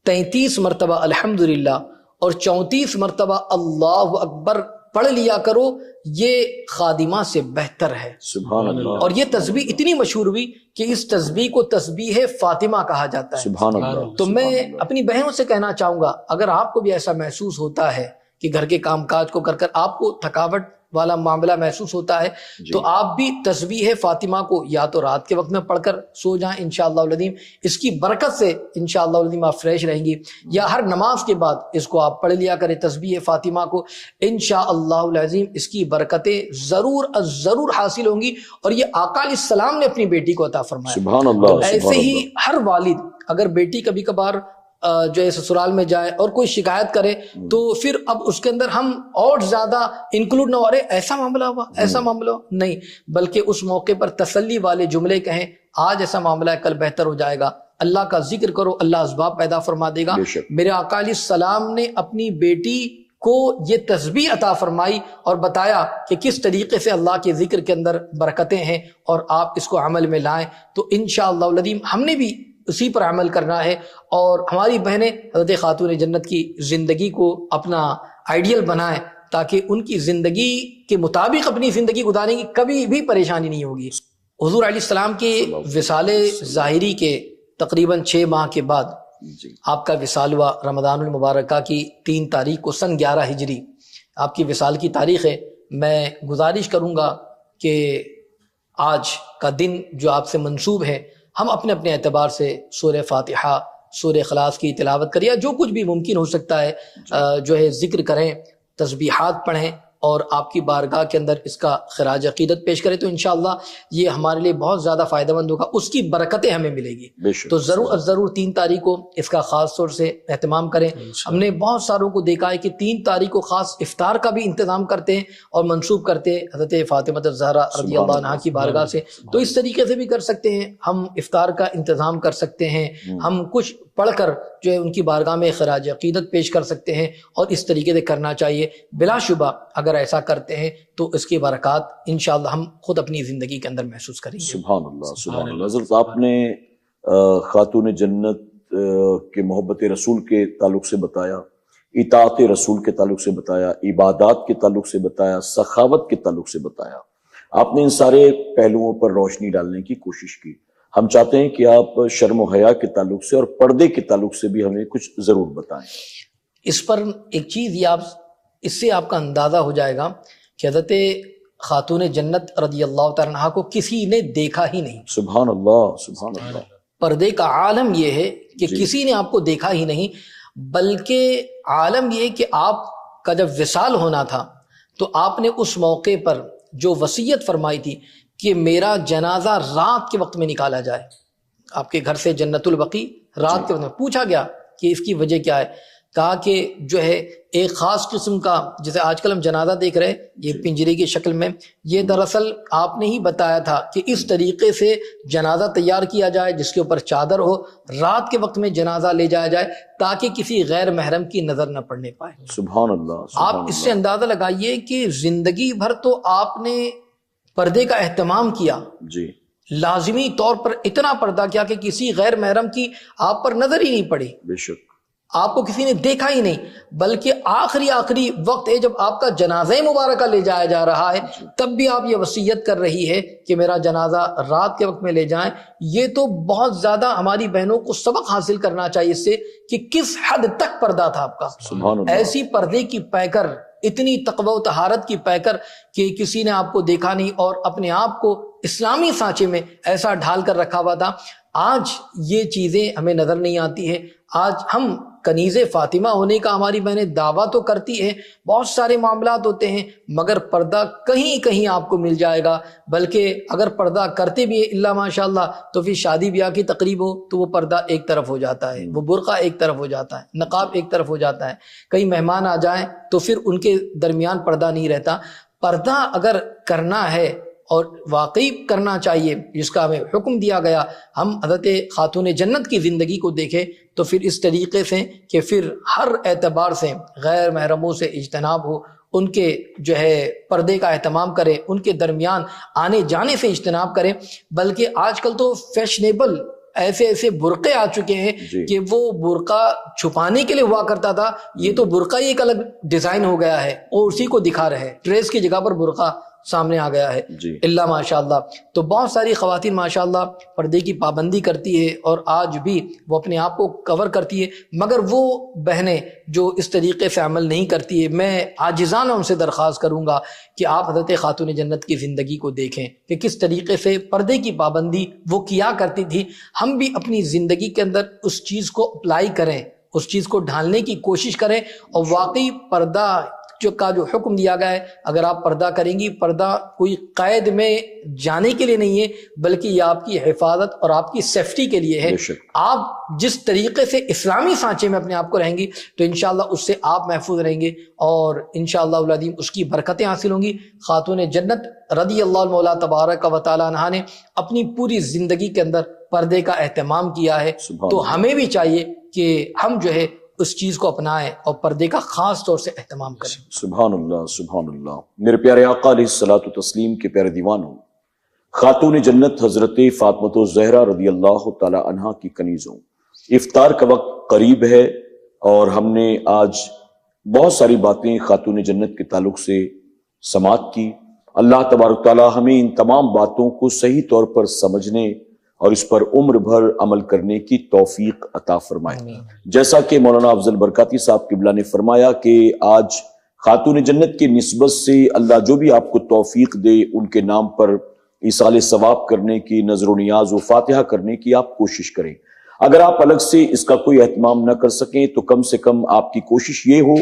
33 مرتبہ الحمدللہ اور 34 مرتبہ اللہ اکبر پڑھ لیا کرو، یہ خادمہ سے بہتر ہے۔ سبحان اللہ۔ اور یہ تسبیح اتنی مشہور ہوئی کہ اس تسبیح کو تسبیح فاطمہ کہا جاتا ہے۔ سبحان اللہ۔ تو میں اپنی بہنوں سے کہنا چاہوں گا، اگر آپ کو بھی ایسا محسوس ہوتا ہے کہ گھر کے کام کاج کو کر کر آپ کو تھکاوٹ والا معاملہ محسوس ہوتا ہے تو آپ بھی تسبیح فاطمہ کو یا تو رات کے وقت میں پڑھ کر سو جائیں انشاءاللہ العظیم، اس کی برکت سے انشاءاللہ العظیم آپ فریش رہیں گی، یا ہر نماز کے بعد اس کو آپ پڑھ لیا کریں تسبیح فاطمہ کو، انشاءاللہ العظیم اس کی برکتیں ضرور حاصل ہوں گی، اور یہ آقا علیہ السلام نے اپنی بیٹی کو عطا فرمایا۔ سبحان اللہ۔ ایسے ہی ہر والد اگر بیٹی کبھی کبھار جو ہے سسرال میں جائے اور کوئی شکایت کرے تو پھر اب اس کے اندر ہم اور زیادہ انکلوڈ نہ ہو رہے ایسا معاملہ ہوا ایسا معاملہ ہوا، نہیں، بلکہ اس موقع پر تسلی والے جملے کہیں، آج ایسا معاملہ ہے کل بہتر ہو جائے گا، اللہ کا ذکر کرو، اللہ اسباب پیدا فرما دے گا۔ میرے آقا علیہ السلام نے اپنی بیٹی کو یہ تسبیح عطا فرمائی اور بتایا کہ کس طریقے سے اللہ کے ذکر کے اندر برکتیں ہیں، اور آپ اس کو عمل میں لائیں، تو انشاءاللہ العظیم ہم نے بھی اسی پر عمل کرنا ہے، اور ہماری بہنیں حضرت خاتون جنت کی زندگی کو اپنا آئیڈیل بنائیں تاکہ ان کی زندگی کے مطابق اپنی زندگی گزاریں گی، کبھی بھی پریشانی نہیں ہوگی۔ حضور علیہ السلام کے وصال ظاہری کے تقریباً 6 ماہ کے بعد آپ کا وصال ہوا رمضان المبارکہ کی 3 تاریخ کو سن 11 ہجری آپ کی وصال کی تاریخ ہے۔ میں گزارش کروں گا کہ آج کا دن جو آپ سے منسوب ہے، ہم اپنے اپنے اعتبار سے سورہ فاتحہ، سورہ اخلاص کی تلاوت کریں، یا جو کچھ بھی ممکن ہو سکتا ہے جو ہے ذکر کریں، تسبیحات پڑھیں، اور آپ کی بارگاہ کے اندر اس کا خراج عقیدت پیش کریں، تو انشاءاللہ یہ ہمارے لیے بہت زیادہ فائدہ مند ہوگا، اس کی برکتیں ہمیں ملے گی۔ تو ضرور 3 تاریخ کو اس کا خاص طور سے اہتمام کریں۔ ہم نے بہت ساروں کو دیکھا ہے کہ 3 تاریخ کو خاص افطار کا بھی انتظام کرتے ہیں اور منسوب کرتے ہیں حضرت فاطمہ الزہرا رضی اللہ عنہا کی بارگاہ سے، تو اس طریقے سے بھی کر سکتے ہیں، ہم افطار کا انتظام کر سکتے ہیں، ہم کچھ پڑھ کر جو ہے ان کی بارگاہ میں خراج عقیدت پیش کر سکتے ہیں، اور اس طریقے سے کرنا چاہیے۔ بلا شبہ اگر ایسا کرتے ہیں تو اس کی برکات انشاءاللہ ہم خود اپنی زندگی کے اندر محسوس کریں گے۔ سبحان اللہ سبحان اللہ۔ حضرت آپ نے خاتون جنت کے محبت رسول کے تعلق سے بتایا، اطاعت رسول کے تعلق سے بتایا، عبادات کے تعلق سے بتایا، سخاوت کے تعلق سے بتایا، آپ نے ان سارے پہلوؤں پر روشنی ڈالنے کی کوشش کی۔ ہم چاہتے ہیں کہ آپ شرم و حیا کے تعلق سے اور پردے کے تعلق سے بھی ہمیں کچھ ضرور بتائیں۔ اس پر ایک چیز یہ اس سے آپ کا اندازہ ہو جائے گا کہ حضرت خاتون جنت رضی اللہ تعالیٰ عنہا کو کسی نے دیکھا ہی نہیں. سبحان اللہ، سبحان اللہ. پردے کا عالم یہ ہے کہ کسی نے آپ کو دیکھا ہی نہیں، بلکہ عالم یہ کہ آپ کا جب وصال ہونا تھا تو آپ نے اس موقع پر جو وصیت فرمائی تھی کہ میرا جنازہ رات کے وقت میں نکالا جائے. آپ کے گھر سے جنت البقیع رات کے وقت میں. پوچھا گیا کہ اس کی وجہ کیا ہے؟ کہا کہ جو ہے ایک خاص قسم کا، جیسے آج کل ہم جنازہ دیکھ رہے ہیں یہ پنجرے کی شکل میں، یہ دراصل آپ نے ہی بتایا تھا کہ اس طریقے سے جنازہ تیار کیا جائے جس کے اوپر چادر ہو، رات کے وقت میں جنازہ لے جایا جائے تاکہ کسی غیر محرم کی نظر نہ پڑنے پائے. سبحان اللہ. آپ اس سے اندازہ لگائیے کہ زندگی بھر تو آپ نے پردے کا اہتمام کیا، جی، لازمی طور پر اتنا پردہ کیا کہ کسی غیر محرم کی آپ پر نظر ہی نہیں پڑی، بے شک آپ کو کسی نے دیکھا ہی نہیں، بلکہ آخری وقت ہے جب آپ کا جنازہ مبارکہ لے جایا جا رہا ہے تب بھی آپ یہ وصیت کر رہی ہے کہ میرا جنازہ رات کے وقت میں لے جائیں. یہ تو بہت زیادہ ہماری بہنوں کو سبق حاصل کرنا چاہیے اس سے کہ کس حد تک پردہ تھا آپ کا. سبحان اللہ. ایسی پردے کی پیکر، اتنی تقوی و طہارت کی پیکر کہ کسی نے آپ کو دیکھا نہیں اور اپنے آپ کو اسلامی سانچے میں ایسا ڈھال کر رکھا ہوا تھا. آج یہ چیزیں ہمیں نظر نہیں آتی ہے. آج ہم کنیز فاطمہ ہونے کا ہماری بہنیں دعویٰ تو کرتی ہیں، بہت سارے معاملات ہوتے ہیں، مگر پردہ کہیں کہیں آپ کو مل جائے گا. بلکہ اگر پردہ کرتے بھی ہیں اللہ ماشاء اللہ تو پھر شادی بیاہ کی تقریب ہو تو وہ پردہ ایک طرف ہو جاتا ہے، وہ برقع ایک طرف ہو جاتا ہے، نقاب ایک طرف ہو جاتا ہے. کئی مہمان آ جائیں تو پھر ان کے درمیان پردہ نہیں رہتا. پردہ اگر کرنا ہے اور واقعی کرنا چاہیے جس کا ہمیں حکم دیا گیا، ہم حضرت خاتون جنت کی زندگی کو دیکھیں تو پھر اس طریقے سے کہ پھر ہر اعتبار سے غیر محرموں سے اجتناب ہو، ان کے جو ہے پردے کا اہتمام کریں، ان کے درمیان آنے جانے سے اجتناب کریں. بلکہ آج کل تو فیشنیبل ایسے برقعے آ چکے ہیں کہ وہ برقع چھپانے کے لیے ہوا کرتا تھا، یہ تو برقع ہی ایک الگ ڈیزائن ہو گیا ہے اور اسی کو دکھا رہے ہیں، ڈریس کی جگہ پر برقع سامنے آ گیا ہے. اللہ ماشاءاللہ. تو بہت ساری خواتین ماشاءاللہ پردے کی پابندی کرتی ہے اور آج بھی وہ اپنے آپ کو کور کرتی ہے، مگر وہ بہنیں جو اس طریقے سے عمل نہیں کرتی ہے، میں عاجزانہ ان سے درخواست کروں گا کہ آپ حضرت خاتون جنت کی زندگی کو دیکھیں کہ کس طریقے سے پردے کی پابندی وہ کیا کرتی تھی. ہم بھی اپنی زندگی کے اندر اس چیز کو اپلائی کریں، اس چیز کو ڈھالنے کی کوشش کریں اور واقعی پردہ کا جو حکم دیا گیا ہے، اگر آپ پردہ کریں گی، پردہ کوئی قید میں جانے کے لیے نہیں ہے بلکہ یہ آپ کی حفاظت اور آپ کی سیفٹی کے لیے ہے. آپ جس طریقے سے اسلامی سانچے میں اپنے آپ کو رہیں گی تو انشاءاللہ اس سے آپ محفوظ رہیں گے اور انشاءاللہ العظیم اس کی برکتیں حاصل ہوں گی. خاتون جنت رضی اللہ مولا تبارک و تعالی عنہا نے اپنی پوری زندگی کے اندر پردے کا اہتمام کیا ہے، تو ہمیں بھی چاہیے کہ ہم جو ہے اس چیز کو اپنائیں اور پردے کا خاص طور سے اہتمام کریں. سبحان اللہ، سبحان اللہ. میرے پیارے آقا علیہ الصلوۃ والتسلیم کے پیارے دیوانوں، خاتون جنت حضرت فاطمہ الزہرا رضی اللہ تعالی عنہا کی کنیزوں، افطار کا وقت قریب ہے اور ہم نے آج بہت ساری باتیں خاتون جنت کے تعلق سے سماعت کی. اللہ تبارک تعالی ہمیں ان تمام باتوں کو صحیح طور پر سمجھنے اور اس پر عمر بھر عمل کرنے کی توفیق عطا فرمائے. جیسا کہ مولانا افضل برکاتی صاحب قبلہ نے فرمایا کہ آج خاتون جنت کی نسبت سے اللہ جو بھی آپ کو توفیق دے ان کے نام پر ایصال ثواب کرنے کی، نظر و نیاز و فاتحہ کرنے کی آپ کوشش کریں. اگر آپ الگ سے اس کا کوئی اہتمام نہ کر سکیں تو کم سے کم آپ کی کوشش یہ ہو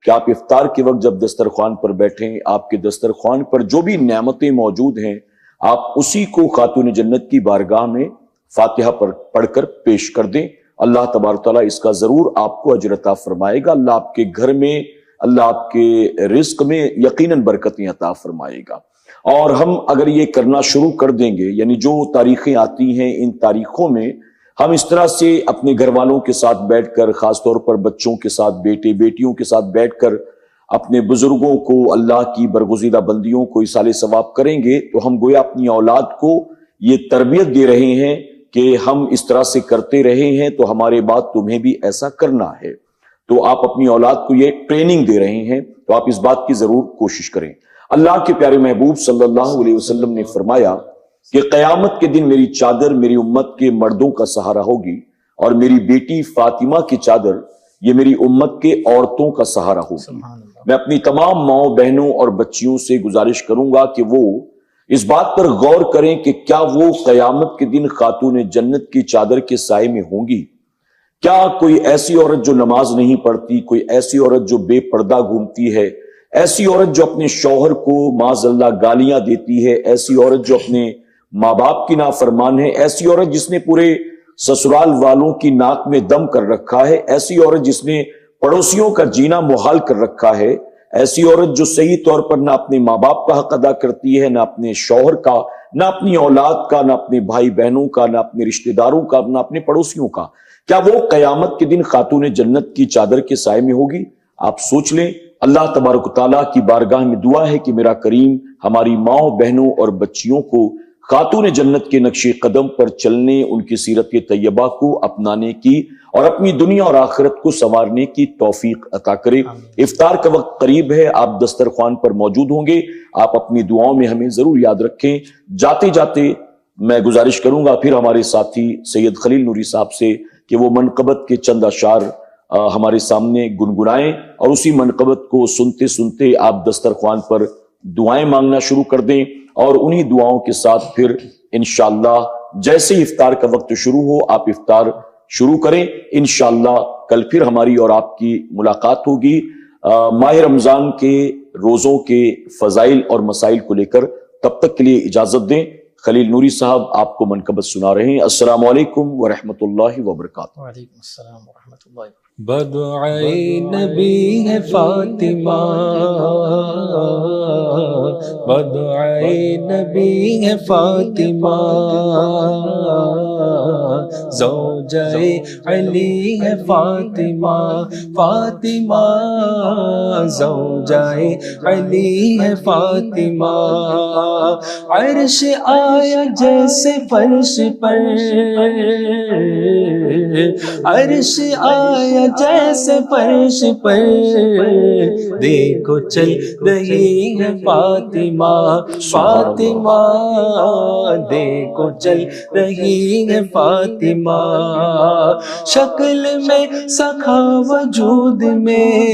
کہ آپ افطار کے وقت جب دسترخوان پر بیٹھیں، آپ کے دسترخوان پر جو بھی نعمتیں موجود ہیں آپ اسی کو خاتون جنت کی بارگاہ میں فاتحہ پر پڑھ کر پیش کر دیں. اللہ تبارک تعالیٰ اس کا ضرور آپ کو اجر عطا فرمائے گا. اللہ آپ کے گھر میں، اللہ آپ کے رزق میں یقیناً برکتیں عطا فرمائے گا. اور ہم اگر یہ کرنا شروع کر دیں گے، یعنی جو تاریخیں آتی ہیں ان تاریخوں میں ہم اس طرح سے اپنے گھر والوں کے ساتھ بیٹھ کر، خاص طور پر بچوں کے ساتھ، بیٹے بیٹیوں کے ساتھ بیٹھ کر اپنے بزرگوں کو، اللہ کی برگزیدہ بندیوں کو ایصال ثواب کریں گے تو ہم گویا اپنی اولاد کو یہ تربیت دے رہے ہیں کہ ہم اس طرح سے کرتے رہے ہیں تو ہمارے بعد تمہیں بھی ایسا کرنا ہے. تو آپ اپنی اولاد کو یہ ٹریننگ دے رہے ہیں، تو آپ اس بات کی ضرور کوشش کریں. اللہ کے پیارے محبوب صلی اللہ علیہ وسلم نے فرمایا کہ قیامت کے دن میری چادر میری امت کے مردوں کا سہارا ہوگی اور میری بیٹی فاطمہ کی چادر یہ میری امت کے عورتوں کا سہارا ہوگی۔ سبحان اللہ۔ میں اپنی تمام ماؤں بہنوں اور بچیوں سے گزارش کروں گا کہ وہ اس بات پر غور کریں کہ کیا وہ قیامت کے دن خاتون جنت کی چادر کے سائے میں ہوں گی؟ کیا کوئی ایسی عورت جو نماز نہیں پڑھتی، کوئی ایسی عورت جو بے پردہ گھومتی ہے، ایسی عورت جو اپنے شوہر کو معاذ اللہ گالیاں دیتی ہے، ایسی عورت جو اپنے ماں باپ کی نافرمان ہے، ایسی عورت جس نے پورے سسرال والوں کی ناک میں دم کر رکھا ہے، ایسی عورت جس نے پڑوسیوں کا جینا محال کر رکھا ہے، ایسی عورت جو صحیح طور پر نہ اپنے ماں باپ کا حق ادا کرتی ہے، نہ اپنے شوہر کا، نہ اپنی اولاد کا، نہ اپنے بھائی بہنوں کا، نہ اپنے رشتہ داروں کا، نہ اپنے پڑوسیوں کا، کیا وہ قیامت کے دن خاتون جنت کی چادر کے سائے میں ہوگی؟ آپ سوچ لیں۔ اللہ تبارک و تعالیٰ کی بارگاہ میں دعا ہے کہ میرا کریم ہماری ماؤں بہنوں اور بچیوں کو خاتون جنت کے نقش قدم پر چلنے، ان کی سیرت طیبہ کو اپنانے کی اور اپنی دنیا اور آخرت کو سنوارنے کی توفیق عطا کرے۔ افطار کا وقت قریب ہے، آپ دسترخوان پر موجود ہوں گے، آپ اپنی دعاؤں میں ہمیں ضرور یاد رکھیں۔ جاتے جاتے میں گزارش کروں گا پھر ہمارے ساتھی سید خلیل نوری صاحب سے کہ وہ منقبت کے چند اشعار ہمارے سامنے گنگنائیں، اور اسی منقبت کو سنتے سنتے آپ دسترخوان پر دعائیں مانگنا شروع کر دیں، اور انہی دعاؤں کے ساتھ پھر انشاءاللہ جیسے ہی افطار کا وقت شروع ہو آپ افطار شروع کریں۔ انشاءاللہ کل پھر ہماری اور آپ کی ملاقات ہوگی ماہ رمضان کے روزوں کے فضائل اور مسائل کو لے کر۔ تب تک کے لیے اجازت دیں، خلیل نوری صاحب آپ کو منقبت سنا رہے ہیں۔ السلام علیکم ورحمۃ اللہ وبرکاتہ۔ وعلیکم السلام ورحمۃ اللہ وبرکاتہ۔ بدعائے نبی ہے فاطمہ، بدعائے نبی ہے فاطمہ، زوجہ علی ہے فاطمہ، فاطمہ زوجہ علی ہے فاطمہ، عرش آیا جیسے فرش پر، عرش آیا جیسے فرش پر، دیکھو چل رہی ہے فاطمہ، فاطمہ دیکھو چل رہی ہے فاطمہ، شکل میں سکھا وجود میں،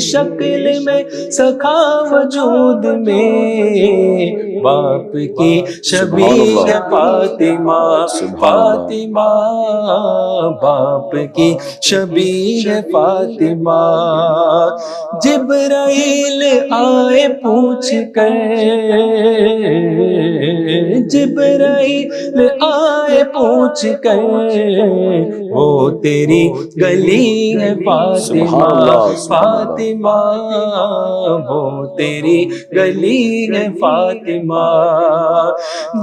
شکل میں سکھا وجود میں، باپ کی شبیہ ہے فاطمہ، فاطمہ باپ کی شبیہ ہے فاطمہ، جبرائیل آئے پوچھ کر، جبرائیل آئے پوچھ کر، وہ تیری گلی ہے فاطمہ، فاطمہ وہ تیری گلی ہے فاطمہ،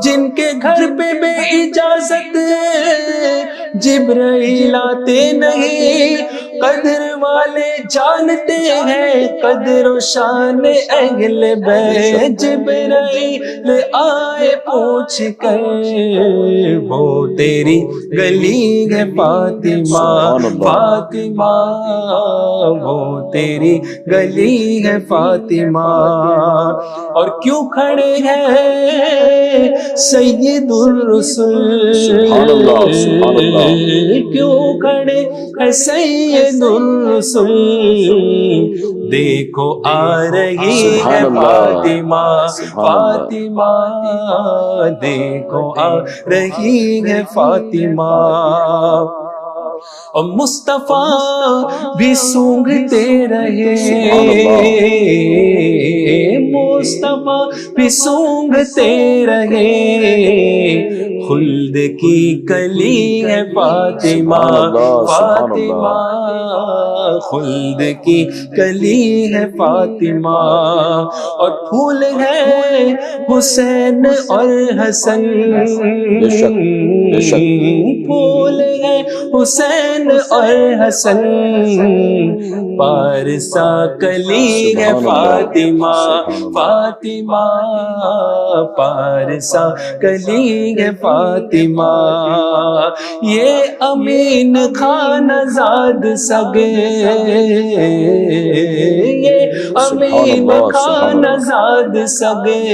جن کے گھر پہ بے اجازت جبرائیل آتے نہیں، قدر والے جانتے ہیں قدر و شان اہل بیت، جبرائیل آئے پوچھ کر، وہ تیری گلی ہے فاطمہ، فاطمہ وہ تیری گلی ہے فاطمہ، اور کیوں کھڑے ہیں سید الرسل، سبحان اللہ، سبحان اللہ، کیوں کھڑے ہیں سید الرسل، دیکھو آ رہی ہے فاطمہ، فاطمہ دیکھو آ رہی ہے فاطمہ، اور مصطفیٰ بھی سونگتے رہے، مصطفیٰ بھی سونگتے رہے، خلد کی کلی ہے فاطمہ، فاطمہ خلد کی کلی ہے فاطمہ، اور پھول ہے حسین اور حسن، پھول ہے حسین اور حسن، پارسا کلی ہے فاطمہ، فاطمہ پارسا کلی ہے فاطمہ، یہ امین خان زاد سگے، یہ امین خان زاد سگے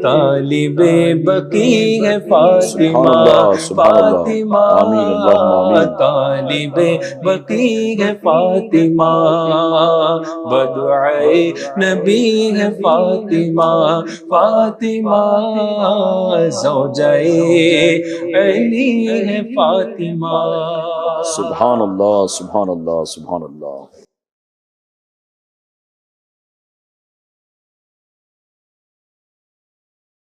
طالب بقی ہے فاطمہ فاطمہ طالب بقی ہے فاطمہ بدعائے نبی ہے فاطمہ فاطمہ زوجائے علی ہے فاطمہ. سبحان اللہ سبحان اللہ سبحان اللہ.